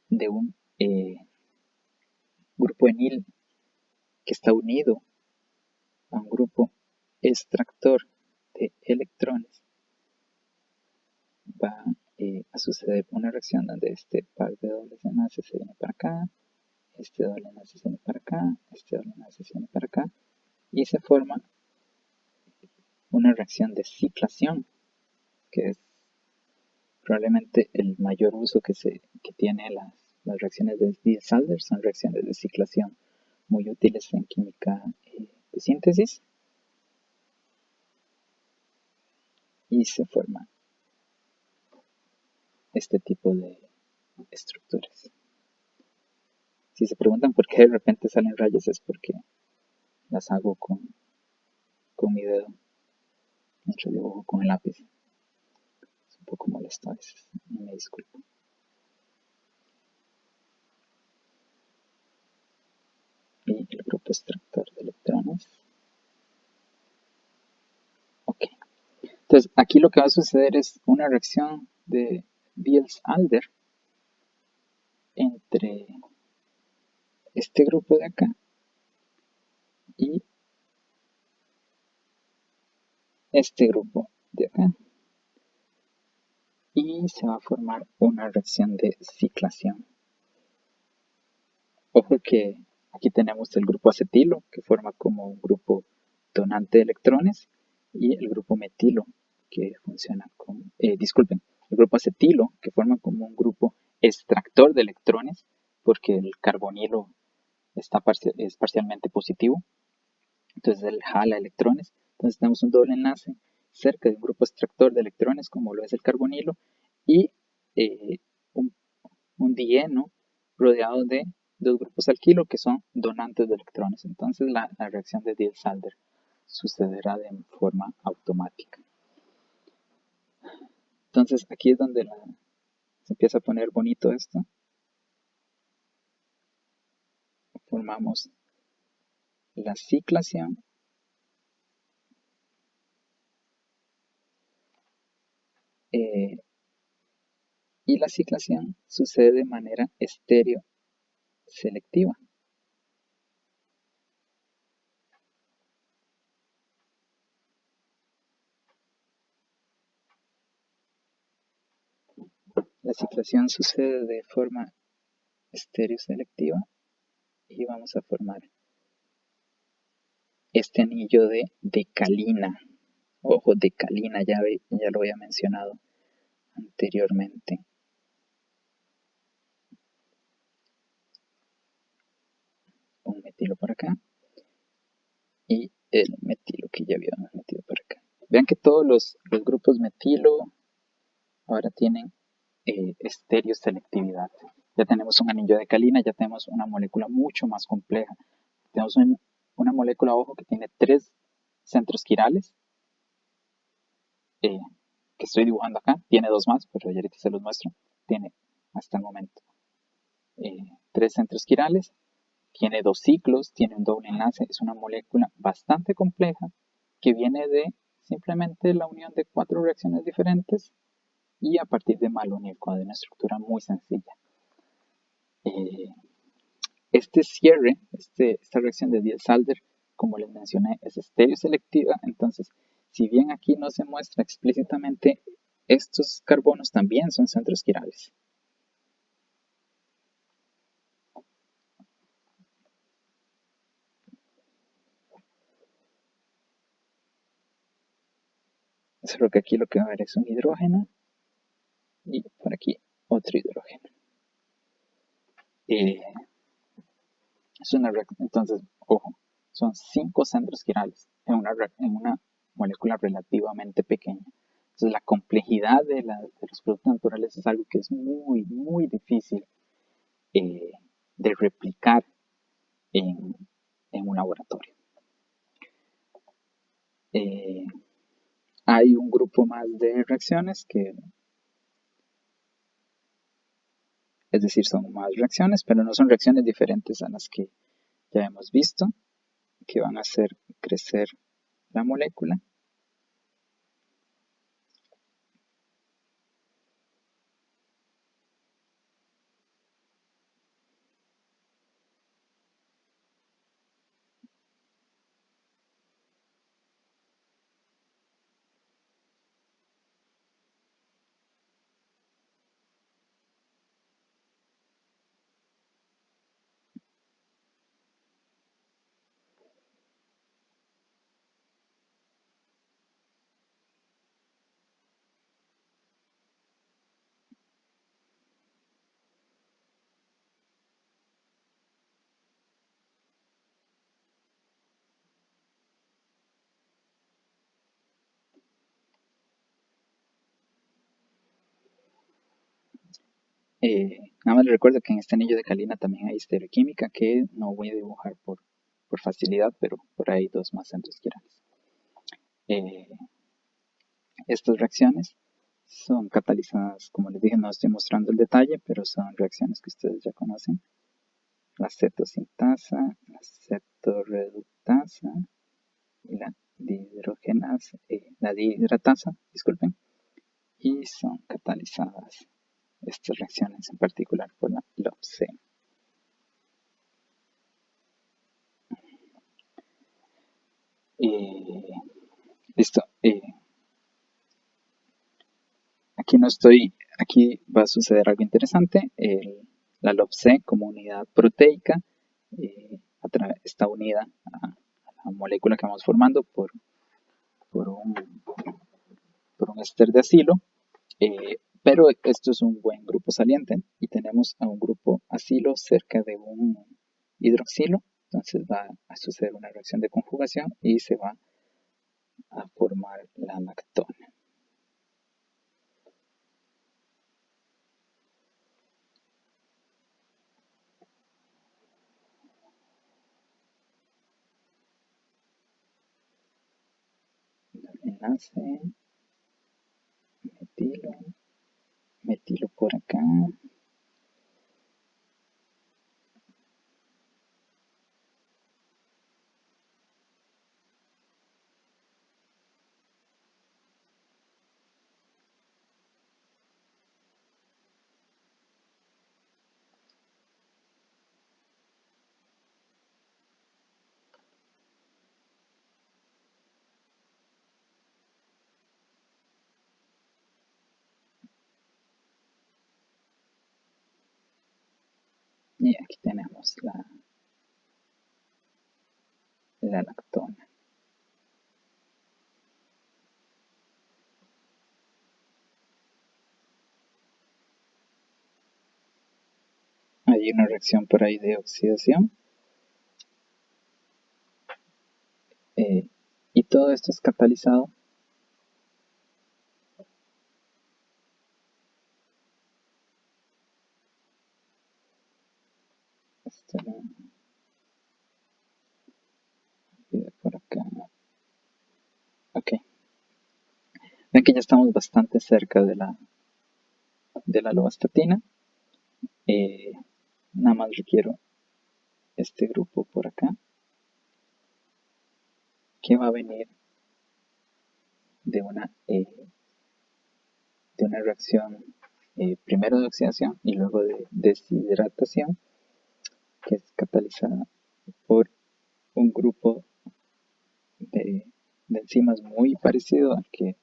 de un grupo enil que está unido a un grupo extractor de electrones, va a suceder una reacción donde este par de dobles enlaces se viene para acá, este doble enlace se viene para acá, este doble enlace se viene para acá, y se forma una reacción de ciclación, que es probablemente el mayor uso que tiene las reacciones de Diels-Alder. Son reacciones de ciclación muy útiles en química de síntesis, y se forma este tipo de estructuras. Si se preguntan por qué de repente salen rayas, es porque las hago con mi dedo mientras dibujo con el lápiz. Es un poco molesto a veces, me disculpo. Y el grupo extractor de electrones. Ok. Entonces, aquí lo que va a suceder es una reacción de Diels-Alder entre este grupo de acá y este grupo de acá. Y se va a formar una reacción de ciclación. Ojo que aquí tenemos el grupo acetilo, que forma como un grupo donante de electrones, y el grupo metilo, que funciona como, disculpen, el grupo acetilo, que forma como un grupo extractor de electrones, porque el carbonilo es parcialmente positivo, entonces él jala electrones. Entonces tenemos un doble enlace cerca de un grupo extractor de electrones, como lo es el carbonilo, y eh, un, un dieno rodeado de dos grupos alquilo que son donantes de electrones. Entonces la reacción de Diels-Alder sucederá de forma automática. Entonces aquí es donde se empieza a poner bonito esto. Formamos la ciclación y la ciclación sucede de manera estéreo selectiva. La ciclación sucede de forma estereoselectiva y vamos a formar este anillo de decalina. Ojo, decalina, ya lo había mencionado anteriormente. Un metilo por acá y el metilo que ya habíamos metido por acá. Vean que todos los grupos metilo ahora tienen estereoselectividad. Ya tenemos un anillo de calina, ya tenemos una molécula mucho más compleja. Tenemos una molécula, ojo, que tiene 3 centros quirales, que estoy dibujando acá. Tiene 2 más, pero ya ahorita se los muestro. Tiene, hasta el momento, 3 centros quirales. Tiene 2 ciclos, tiene un doble enlace. Es una molécula bastante compleja que viene de simplemente la unión de 4 reacciones diferentes y a partir de malonir de una estructura muy sencilla. Este cierre, esta reacción de Diels-Alder, como les mencioné, es estereoselectiva, entonces si bien aquí no se muestra explícitamente, estos carbonos también son centros quirales. Solo que aquí lo que va a haber es un hidrógeno y por aquí otro hidrógeno. Entonces, ojo, son 5 centros quirales en una molécula relativamente pequeña. Entonces, la complejidad de los productos naturales es algo que es muy, muy difícil de replicar en un laboratorio. Hay un grupo más de reacciones es decir, son más reacciones, pero no son reacciones diferentes a las que ya hemos visto, que van a hacer crecer la molécula. Nada más les recuerdo que en este anillo de calina también hay estereoquímica que no voy a dibujar por facilidad, pero por ahí 2 más centros quirales. Estas reacciones son catalizadas, como les dije, no estoy mostrando el detalle, pero son reacciones que ustedes ya conocen. La cetosintasa, la cetorreductasa y la dihidratasa, disculpen, y son catalizadas estas reacciones en particular por la LOPC. Listo. Aquí va a suceder algo interesante. La LOPC como unidad proteica está unida a la molécula que vamos formando por un éster de acilo, pero esto es un buen grupo saliente y tenemos a un grupo acilo cerca de un hidroxilo, entonces va a suceder una reacción de conjugación y se va a formar la lactona. Enlace, metilo por acá. Y aquí tenemos la lactona. Hay una reacción por ahí de oxidación. Y todo esto es catalizado por acá. Ok, ven que ya estamos bastante cerca de la lovastatina. Nada más requiero este grupo por acá, que va a venir de una reacción primero de oxidación y luego de deshidratación, que es catalizada por un grupo de enzimas muy parecido al que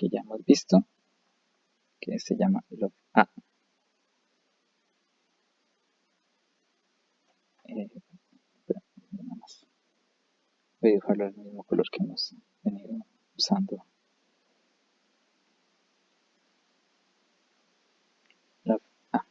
ya hemos visto, que se llama LOFA. Nada más voy a dejarlo al mismo color que hemos venido usando. LOFA.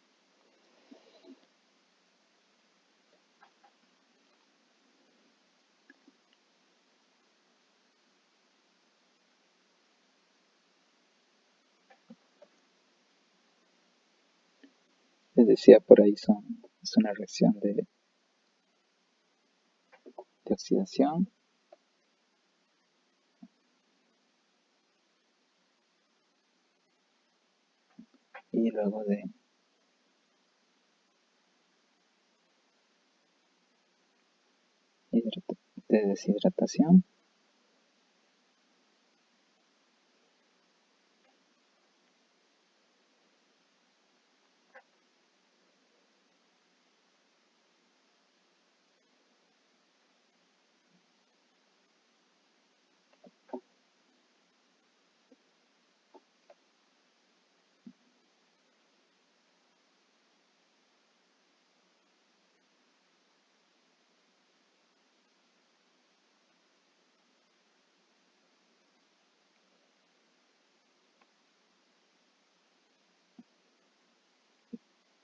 Les decía, por ahí es una reacción de oxidación y luego de deshidratación.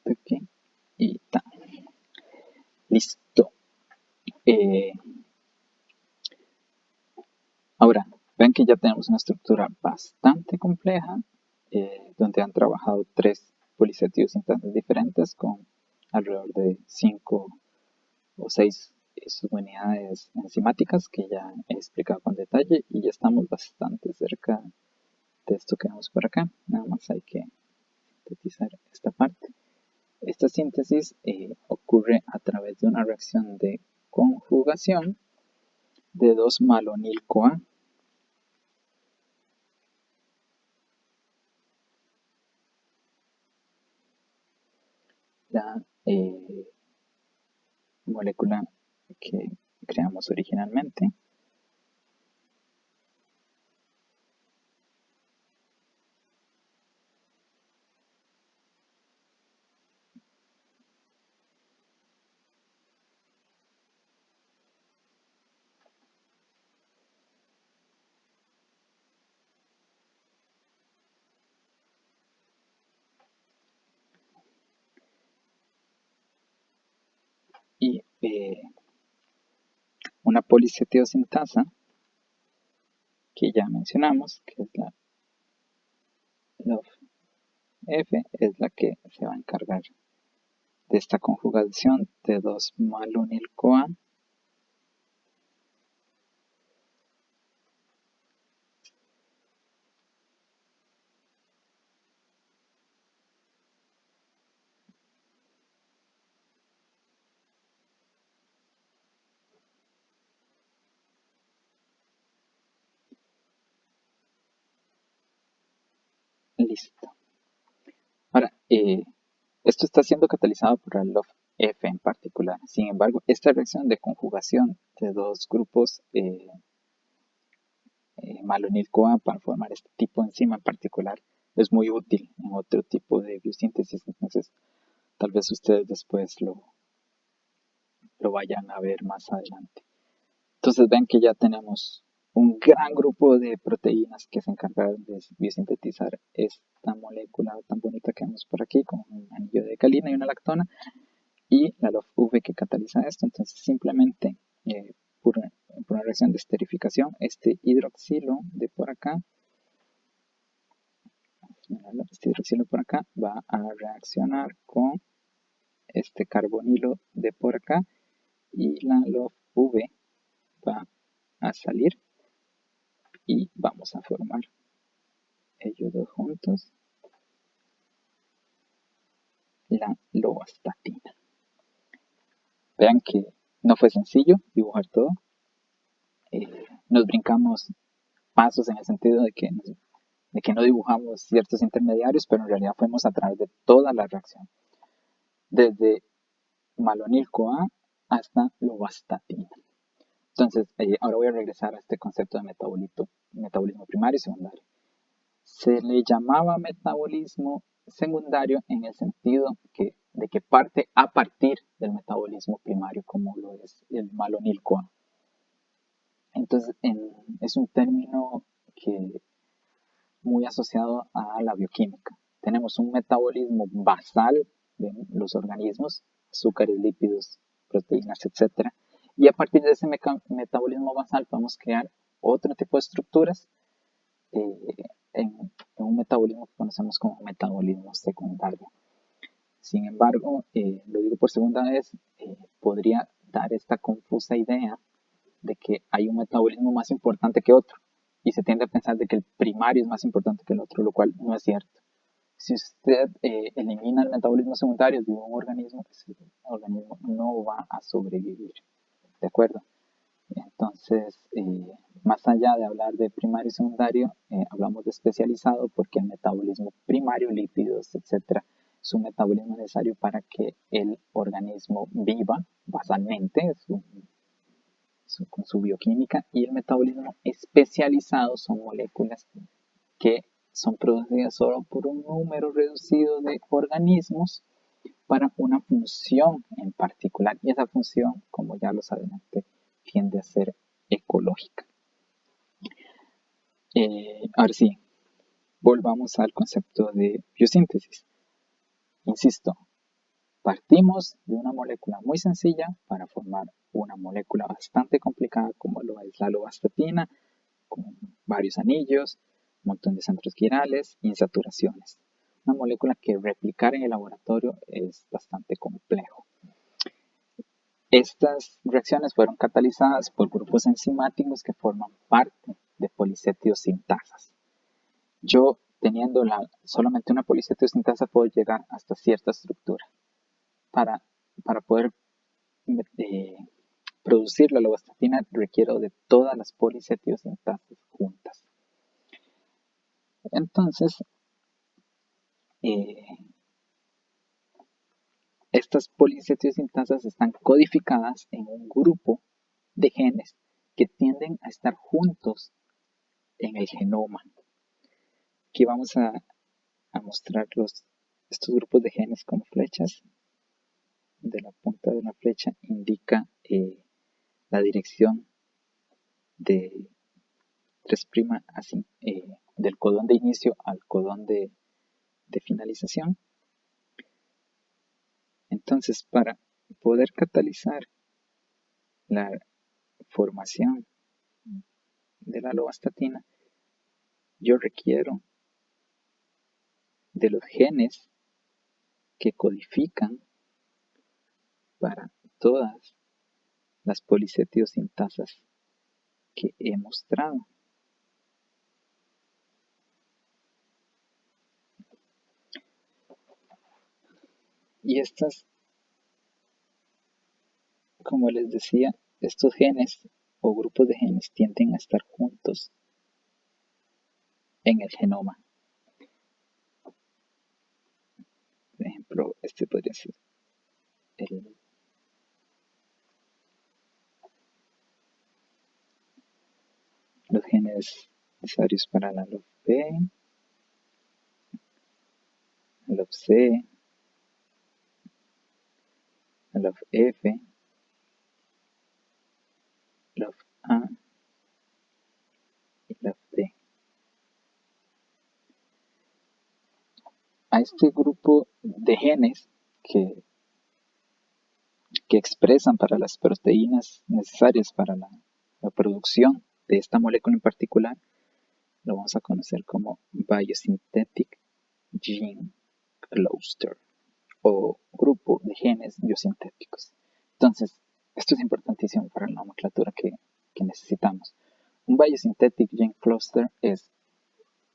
Aquí y ta. Listo. Ahora, ven que ya tenemos una estructura bastante compleja, donde han trabajado 3 polisatiosintasas diferentes con alrededor de 5 o 6 subunidades enzimáticas que ya he explicado con detalle, y ya estamos bastante cerca de esto que vemos por acá. Nada más hay que sintetizar esta parte. Esta síntesis ocurre a través de una reacción de conjugación de 2-malonil-CoA. La molécula que creamos originalmente. Y una policetiosintasa que ya mencionamos, que es la LOF-F, es la que se va a encargar de esta conjugación de 2-malonil-CoA. Listo. Ahora, esto está siendo catalizado por el LOF-F en particular. Sin embargo, esta reacción de conjugación de dos grupos malonil-CoA para formar este tipo de enzima en particular es muy útil en otro tipo de biosíntesis. Entonces, Tal vez ustedes después lo vayan a ver más adelante. Entonces ven que ya tenemos un gran grupo de proteínas que se encargan de biosintetizar esta molécula tan bonita que vemos por aquí, con un anillo de calina y una lactona, y la LOF-V que cataliza esto. Entonces simplemente por una reacción de esterificación, este hidroxilo de por acá, este hidroxilo por acá va a reaccionar con este carbonilo de por acá, y la LOF-V va a salir y vamos a formar ellos dos juntos la lovastatina. Vean que no fue sencillo dibujar todo. Nos brincamos pasos en el sentido de que no dibujamos ciertos intermediarios, pero en realidad fuimos a través de toda la reacción, desde malonil-CoA hasta lovastatina. Entonces, ahora voy a regresar a este concepto de metabolismo primario y secundario. Se le llamaba metabolismo secundario en el sentido de que parte a partir del metabolismo primario, como lo es el malonil-CoA. Entonces, es un término que muy asociado a la bioquímica. Tenemos un metabolismo basal de los organismos, azúcares, lípidos, proteínas, etc. Y a partir de ese metabolismo basal podemos crear otro tipo de estructuras en un metabolismo que conocemos como metabolismo secundario. Sin embargo, lo digo por segunda vez, podría dar esta confusa idea de que hay un metabolismo más importante que otro, y se tiende a pensar de que el primario es más importante que el otro, lo cual no es cierto. Si usted elimina el metabolismo secundario de un organismo, ese organismo no va a sobrevivir, ¿de acuerdo? Entonces, más allá de hablar de primario y secundario, hablamos de especializado, porque el metabolismo primario, lípidos, etc., es un metabolismo necesario para que el organismo viva basalmente con su bioquímica, y el metabolismo especializado son moléculas que son producidas solo por un número reducido de organismos para una función en particular, y esa función, como ya los adelanté, tiende a ser ecológica. Ahora sí, volvamos al concepto de biosíntesis. Insisto, partimos de una molécula muy sencilla para formar una molécula bastante complicada como lo es la lovastatina, con varios anillos, un montón de centros quirales, insaturaciones. Una molécula que replicar en el laboratorio es bastante complejo. Estas reacciones fueron catalizadas por grupos enzimáticos que forman parte de polisetiossintasas. Yo, teniendo solamente una polisetiosintasa, puedo llegar hasta cierta estructura. Para poder producir la lovastatina requiero de todas las polisetiossintasas juntas. Entonces, estas polisetiossintasas están codificadas en un grupo de genes que tienden a estar juntos en el genoma. Aquí vamos a mostrar estos grupos de genes como flechas. De la punta de la flecha indica la dirección de 3' así, del codón de inicio al codón de finalización. Entonces, para poder catalizar la formación de la lovastatina, yo requiero de los genes que codifican para todas las polisetiossintasas que he mostrado. Y estas, como les decía, estos genes o grupos de genes tienden a estar juntos en el genoma. Por ejemplo, este podría ser los genes necesarios para la LOFB, LOFC, log F, log A y log D. A este grupo de genes que expresan para las proteínas necesarias para la producción de esta molécula en particular, lo vamos a conocer como Biosynthetic Gene Cluster o grupo de genes biosintéticos. Entonces, esto es importantísimo para la nomenclatura que necesitamos. Un Biosynthetic Gene Cluster es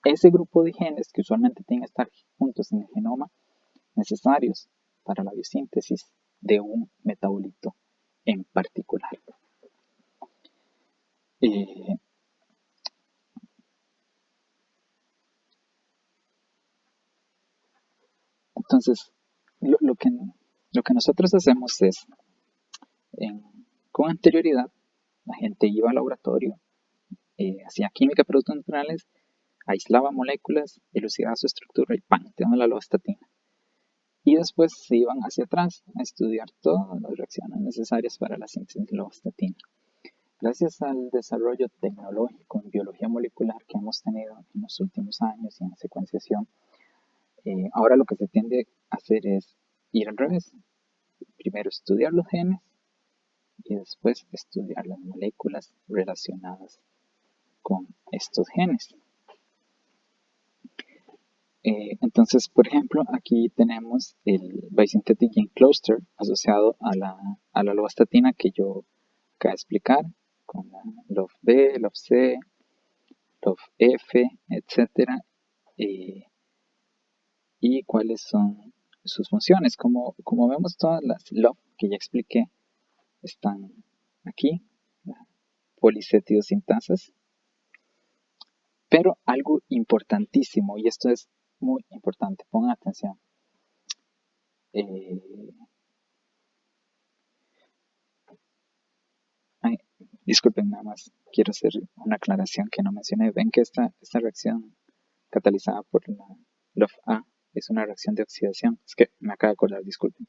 ese grupo de genes que usualmente tienen que estar juntos en el genoma necesarios para la biosíntesis de un metabolito en particular. Entonces, lo que nosotros hacemos es, con anterioridad, la gente iba al laboratorio, hacía química de productos naturales, aislaba moléculas, elucidaba su estructura y ¡pam! Tenemos la lovastatina. Y después se iban hacia atrás a estudiar todas las reacciones necesarias para la síntesis de lovastatina. Gracias al desarrollo tecnológico en biología molecular que hemos tenido en los últimos años y en secuenciación, ahora lo que se tiende a hacer es ir al revés. Primero estudiar los genes y después estudiar las moléculas relacionadas con estos genes. Entonces, por ejemplo, aquí tenemos el Biosynthetic Gene Cluster asociado a la lovastatina que yo acabo de explicar, con la LOF-B, LOF-C, LOF-F, etc. Y cuáles son sus funciones. Como vemos, todas las LOF que ya expliqué están aquí, policetiosintasas. Pero algo importantísimo, y esto es muy importante, pongan atención. Disculpen, nada más quiero hacer una aclaración que no mencioné. Ven que esta reacción catalizada por la LOF-A es una reacción de oxidación. Es que me acabo de acordar, disculpen.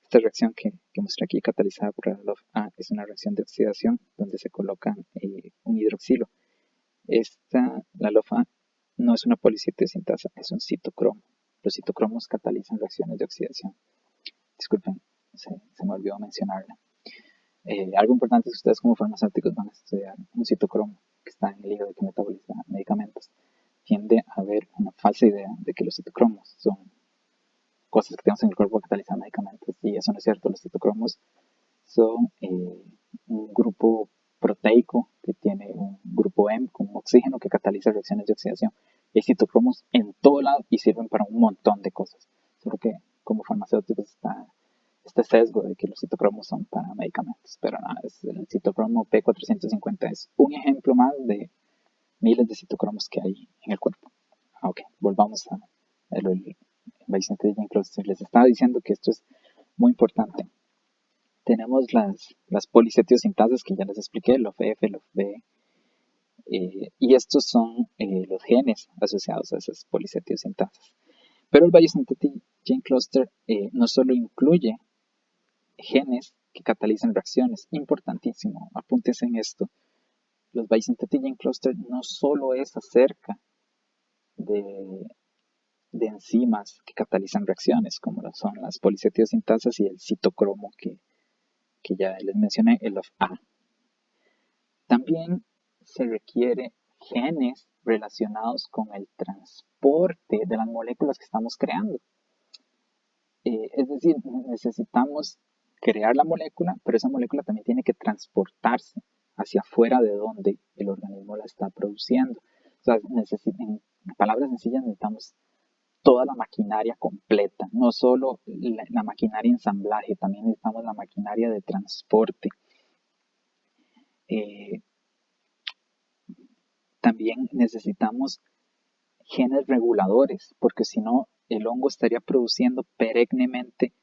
Esta reacción que mostré aquí, catalizada por la LOF-A, es una reacción de oxidación donde se coloca un hidroxilo. La LOF-A no es una policitosintasa, es un citocromo. Los citocromos catalizan reacciones de oxidación. Disculpen, se me olvidó mencionarla. Algo importante es que ustedes como farmacéuticos van a estudiar un citocromo que está en el hígado que metaboliza medicamentos. Tiende a haber una falsa idea de que los citocromos son cosas que tenemos en el cuerpo que catalizan medicamentos, y eso no es cierto. Los citocromos son un grupo proteico que tiene un grupo M con oxígeno que cataliza reacciones de oxidación. Y hay citocromos en todo lado y sirven para un montón de cosas. Solo que como farmacéuticos está este sesgo de que los citocromos son para medicamentos, pero nada, el citocromo P450 es un ejemplo más de miles de citocromos que hay en el cuerpo. Ok, volvamos a el Biosynthetic Gene Cluster. Les estaba diciendo que esto es muy importante. Tenemos las policetiosintasas que ya les expliqué, LOF-F, LOF-B, y estos son los genes asociados a esas policetiosintasas. Pero el Biosynthetic Gene Cluster no solo incluye genes que catalizan reacciones, importantísimo, apúntense en esto. Los Biosynthetic Gene Cluster no solo es acerca de enzimas que catalizan reacciones, como son las policetiosintasas y el citocromo que ya les mencioné, el LOF-A. También se requiere genes relacionados con el transporte de las moléculas que estamos creando. Es decir, necesitamos crear la molécula, pero esa molécula también tiene que transportarse hacia afuera de donde el organismo la está produciendo. O sea, en palabras sencillas, necesitamos toda la maquinaria completa, no solo la maquinaria de ensamblaje, también necesitamos la maquinaria de transporte. También necesitamos genes reguladores, porque si no, el hongo estaría produciendo perennemente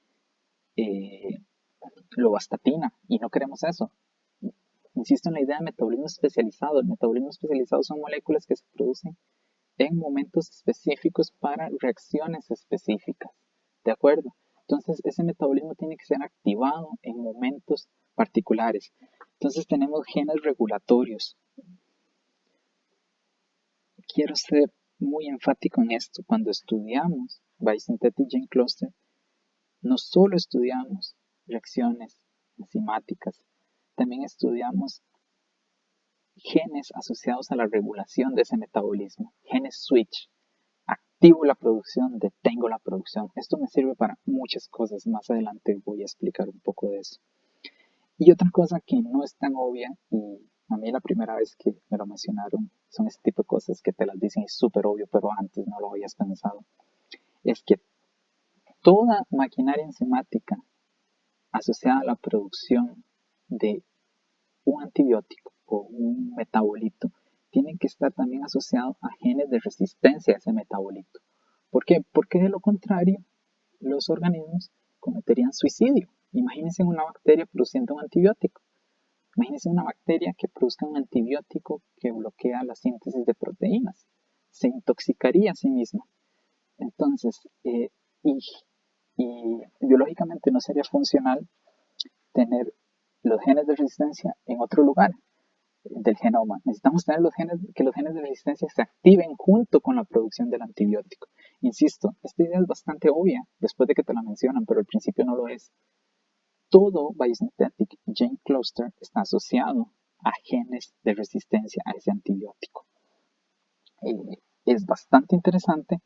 lovastatina y no queremos eso. Insisto en la idea de metabolismo especializado. El metabolismo especializado son moléculas que se producen en momentos específicos para reacciones específicas. ¿De acuerdo? Entonces ese metabolismo tiene que ser activado en momentos particulares. Entonces tenemos genes regulatorios. Quiero ser muy enfático en esto. Cuando estudiamos Biosynthetic Gene Cluster, no solo estudiamos reacciones enzimáticas, también estudiamos genes asociados a la regulación de ese metabolismo, genes switch. Activo la producción, detengo la producción. Esto me sirve para muchas cosas. Más adelante voy a explicar un poco de eso. Y otra cosa que no es tan obvia, y a mí la primera vez que me lo mencionaron, son ese tipo de cosas que te las dicen y es súper obvio, pero antes no lo habías pensado, es que toda maquinaria enzimática asociada a la producción de un antibiótico o un metabolito tiene que estar también asociado a genes de resistencia a ese metabolito. ¿Por qué? Porque de lo contrario, los organismos cometerían suicidio. Imagínense una bacteria produciendo un antibiótico. Imagínense una bacteria que produzca un antibiótico que bloquea la síntesis de proteínas. Se intoxicaría a sí misma. Entonces, y biológicamente no sería funcional tener los genes de resistencia en otro lugar del genoma. Necesitamos tener que los genes de resistencia se activen junto con la producción del antibiótico. Insisto, esta idea es bastante obvia después de que te la mencionan, pero al principio no lo es. Todo Biosynthetic Gene Cluster está asociado a genes de resistencia a ese antibiótico. Es bastante interesante.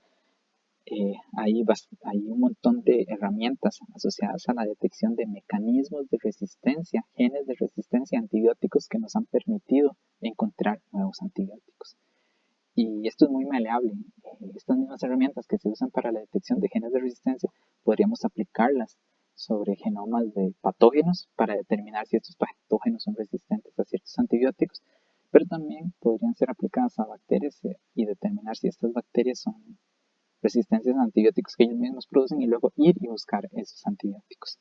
Hay un montón de herramientas asociadas a la detección de mecanismos de resistencia, genes de resistencia a antibióticos que nos han permitido encontrar nuevos antibióticos. Y esto es muy maleable. Estas mismas herramientas que se usan para la detección de genes de resistencia podríamos aplicarlas sobre genomas de patógenos para determinar si estos patógenos son resistentes a ciertos antibióticos, pero también podrían ser aplicadas a bacterias y determinar si estas bacterias son resistencias a antibióticos que ellos mismos producen y luego ir y buscar esos antibióticos.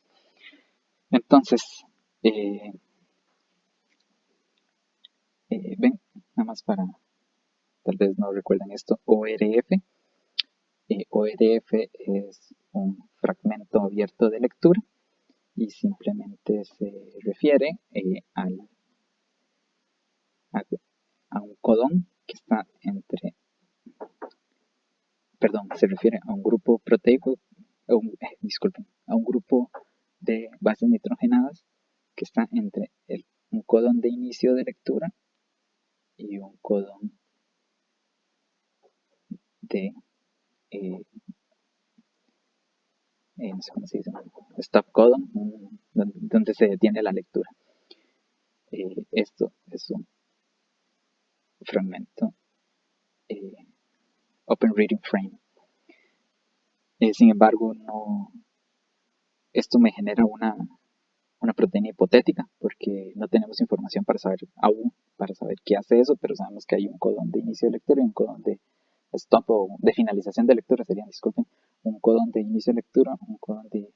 Entonces, ven, nada más para, tal vez no recuerden esto, ORF. ORF es un fragmento abierto de lectura y simplemente se refiere a un codón que está se refiere a un grupo proteico, a un grupo de bases nitrogenadas que está entre un codón de inicio de lectura y un codón de no sé cómo se dice, stop codon, donde se detiene la lectura. Esto es un fragmento Open Reading Frame. Sin embargo, esto me genera una proteína hipotética porque no tenemos información para saber qué hace eso, pero sabemos que hay un codón de inicio de lectura y un codón de stop o de finalización de lectura, disculpen, un codón de inicio de lectura, un codón de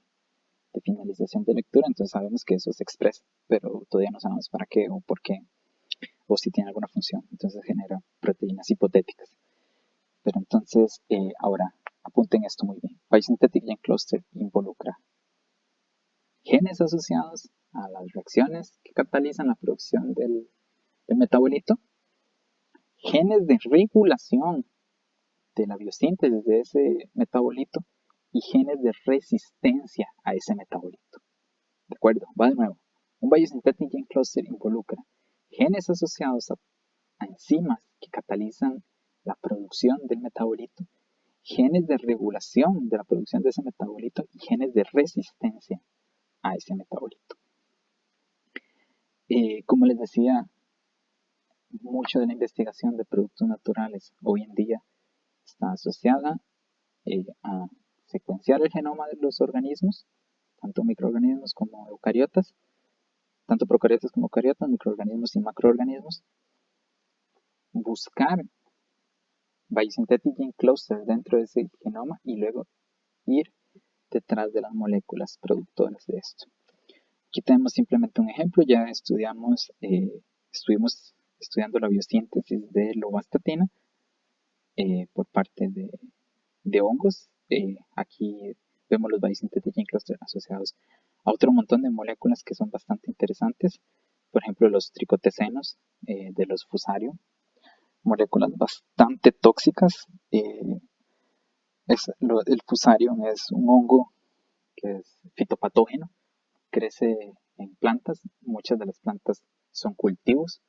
finalización de lectura, entonces sabemos que eso se expresa, pero todavía no sabemos para qué o por qué o si tiene alguna función, entonces genera proteínas hipotéticas. Pero entonces, ahora apunten esto muy bien. Biosynthetic Gene Cluster involucra genes asociados a las reacciones que catalizan la producción del metabolito, genes de regulación de la biosíntesis de ese metabolito y genes de resistencia a ese metabolito. ¿De acuerdo? Va de nuevo. Un Biosynthetic Gene Cluster involucra genes asociados a enzimas que catalizan la producción del metabolito, genes de regulación de la producción de ese metabolito y genes de resistencia a ese metabolito. Como les decía, mucho de la investigación de productos naturales hoy en día está asociada a secuenciar el genoma de los organismos, tanto microorganismos como eucariotas, tanto procariotas como eucariotas, microorganismos y macroorganismos, buscar biosynthetic gene clusters dentro de ese genoma y luego ir detrás de las moléculas productoras de esto. Aquí tenemos simplemente un ejemplo, ya estuvimos estudiando la biosíntesis de lovastatina por parte de hongos. Aquí vemos los biosynthetic gene clusters asociados a otro montón de moléculas que son bastante interesantes, por ejemplo los tricotecenos de los fusarium, moléculas bastante tóxicas. El fusarium es un hongo que es fitopatógeno, crece en plantas, muchas de las plantas son cultivos.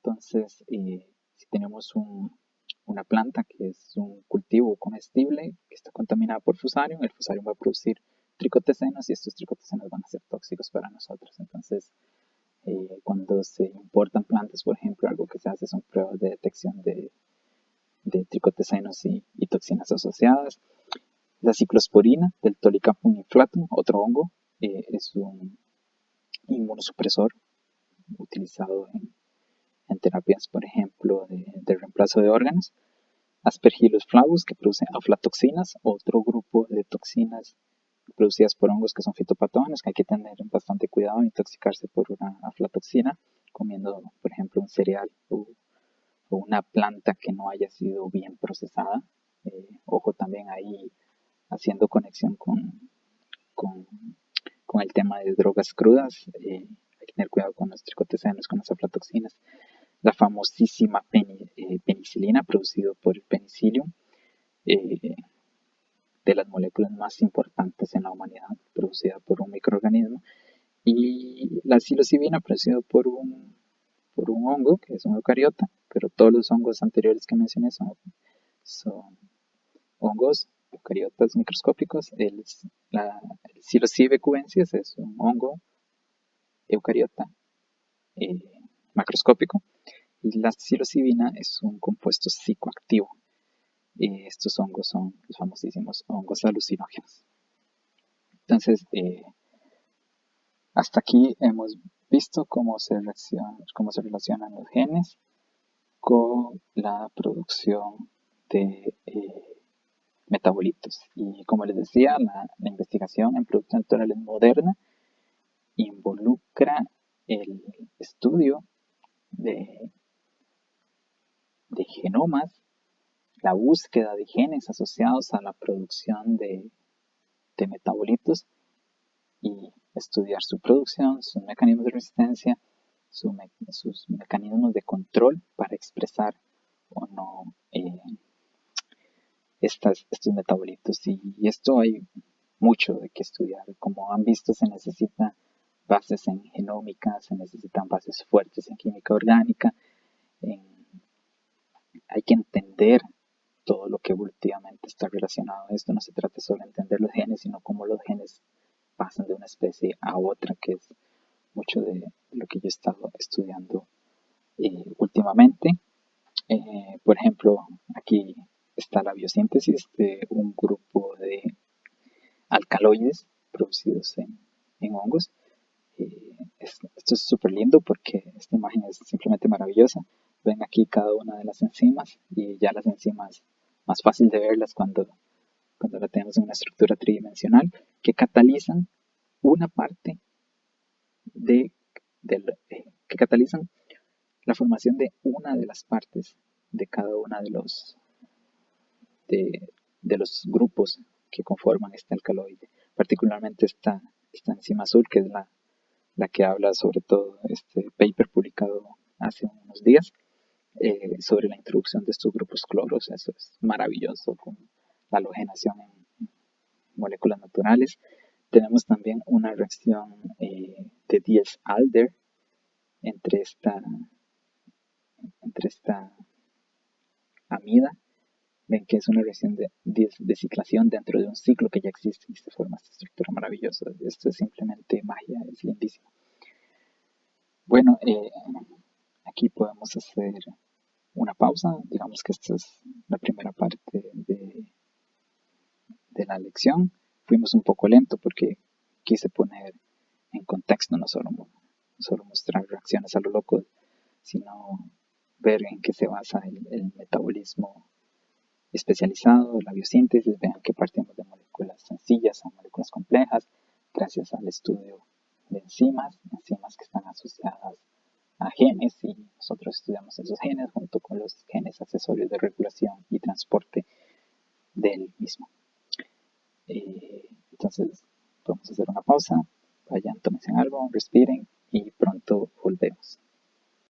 Entonces, si tenemos una planta que es un cultivo comestible que está contaminada por fusarium, el fusarium va a producir tricotecenos y estos tricotecenos van a ser tóxicos para nosotros. Entonces, cuando se importan plantas, por ejemplo, algo que se hace son pruebas de detección de tricotecenos y toxinas asociadas. La ciclosporina del Tolicapum inflatum, otro hongo, es un inmunosupresor utilizado en terapias, por ejemplo, de reemplazo de órganos. Aspergillus flavus, que produce aflatoxinas, otro grupo de toxinas producidas por hongos que son fitopatógenos, que hay que tener bastante cuidado de intoxicarse por una aflatoxina, comiendo, por ejemplo, un cereal o una planta que no haya sido bien procesada. Ojo también ahí haciendo conexión con, con el tema de drogas crudas. Hay que tener cuidado con los tricotecenos, con las aflatoxinas. La famosísima penicilina, producido por el penicillium, de las moléculas más importantes en la humanidad, producida por un microorganismo. Y la psilocibina, producido por un hongo, que es un eucariota, pero todos los hongos anteriores que mencioné son hongos eucariotas microscópicos. El Psilocybe cubensis es un hongo eucariota eh, macroscópico, y la psilocibina es un compuesto psicoactivo. Estos hongos son los famosísimos hongos alucinógenos. Entonces, hasta aquí hemos visto cómo se relacionan los genes con la producción de metabolitos. Y como les decía, la investigación en productos naturales moderna involucra el estudio de genomas, la búsqueda de genes asociados a la producción de metabolitos y estudiar su producción, sus mecanismos de resistencia, sus mecanismos de control para expresar o no estos metabolitos. Y esto hay mucho de que estudiar. Como han visto, se necesita bases en genómica, se necesitan bases fuertes en química orgánica. Hay que entender todo lo que evolutivamente está relacionado a esto. No se trata solo de entender los genes, sino cómo los genes pasan de una especie a otra, que es mucho de lo que yo he estado estudiando últimamente. Por ejemplo, aquí está la biosíntesis de un grupo de alcaloides producidos en hongos. Esto es súper lindo porque esta imagen es simplemente maravillosa. Ven aquí cada una de las enzimas, y ya las enzimas más fácil de verlas cuando la tenemos en una estructura tridimensional, que catalizan una parte que catalizan la formación de una de las partes de cada una de los grupos que conforman este alcaloide. Particularmente esta enzima azul, que es la que habla sobre todo este paper publicado hace unos días sobre la introducción de estos grupos cloros. Eso es maravilloso, con la halogenación en moléculas naturales. Tenemos también una reacción de Diels-Alder entre esta amida. Ven que es una reacción de ciclación dentro de un ciclo que ya existe y se forma esta estructura maravillosa. Esto es simplemente magia, es lindísimo. Bueno, aquí podemos hacer una pausa. Digamos que esta es la primera parte de la lección. Fuimos un poco lento porque quise poner en contexto, no solo mostrar reacciones a lo loco, sino ver en qué se basa el metabolismo especializado, la biosíntesis. Vean que partimos de moléculas sencillas a moléculas complejas gracias al estudio de enzimas que están asociadas a genes, y nosotros estudiamos esos genes junto con los genes accesorios de regulación y transporte del mismo. pausa, vayan, tómense algo, respiren y pronto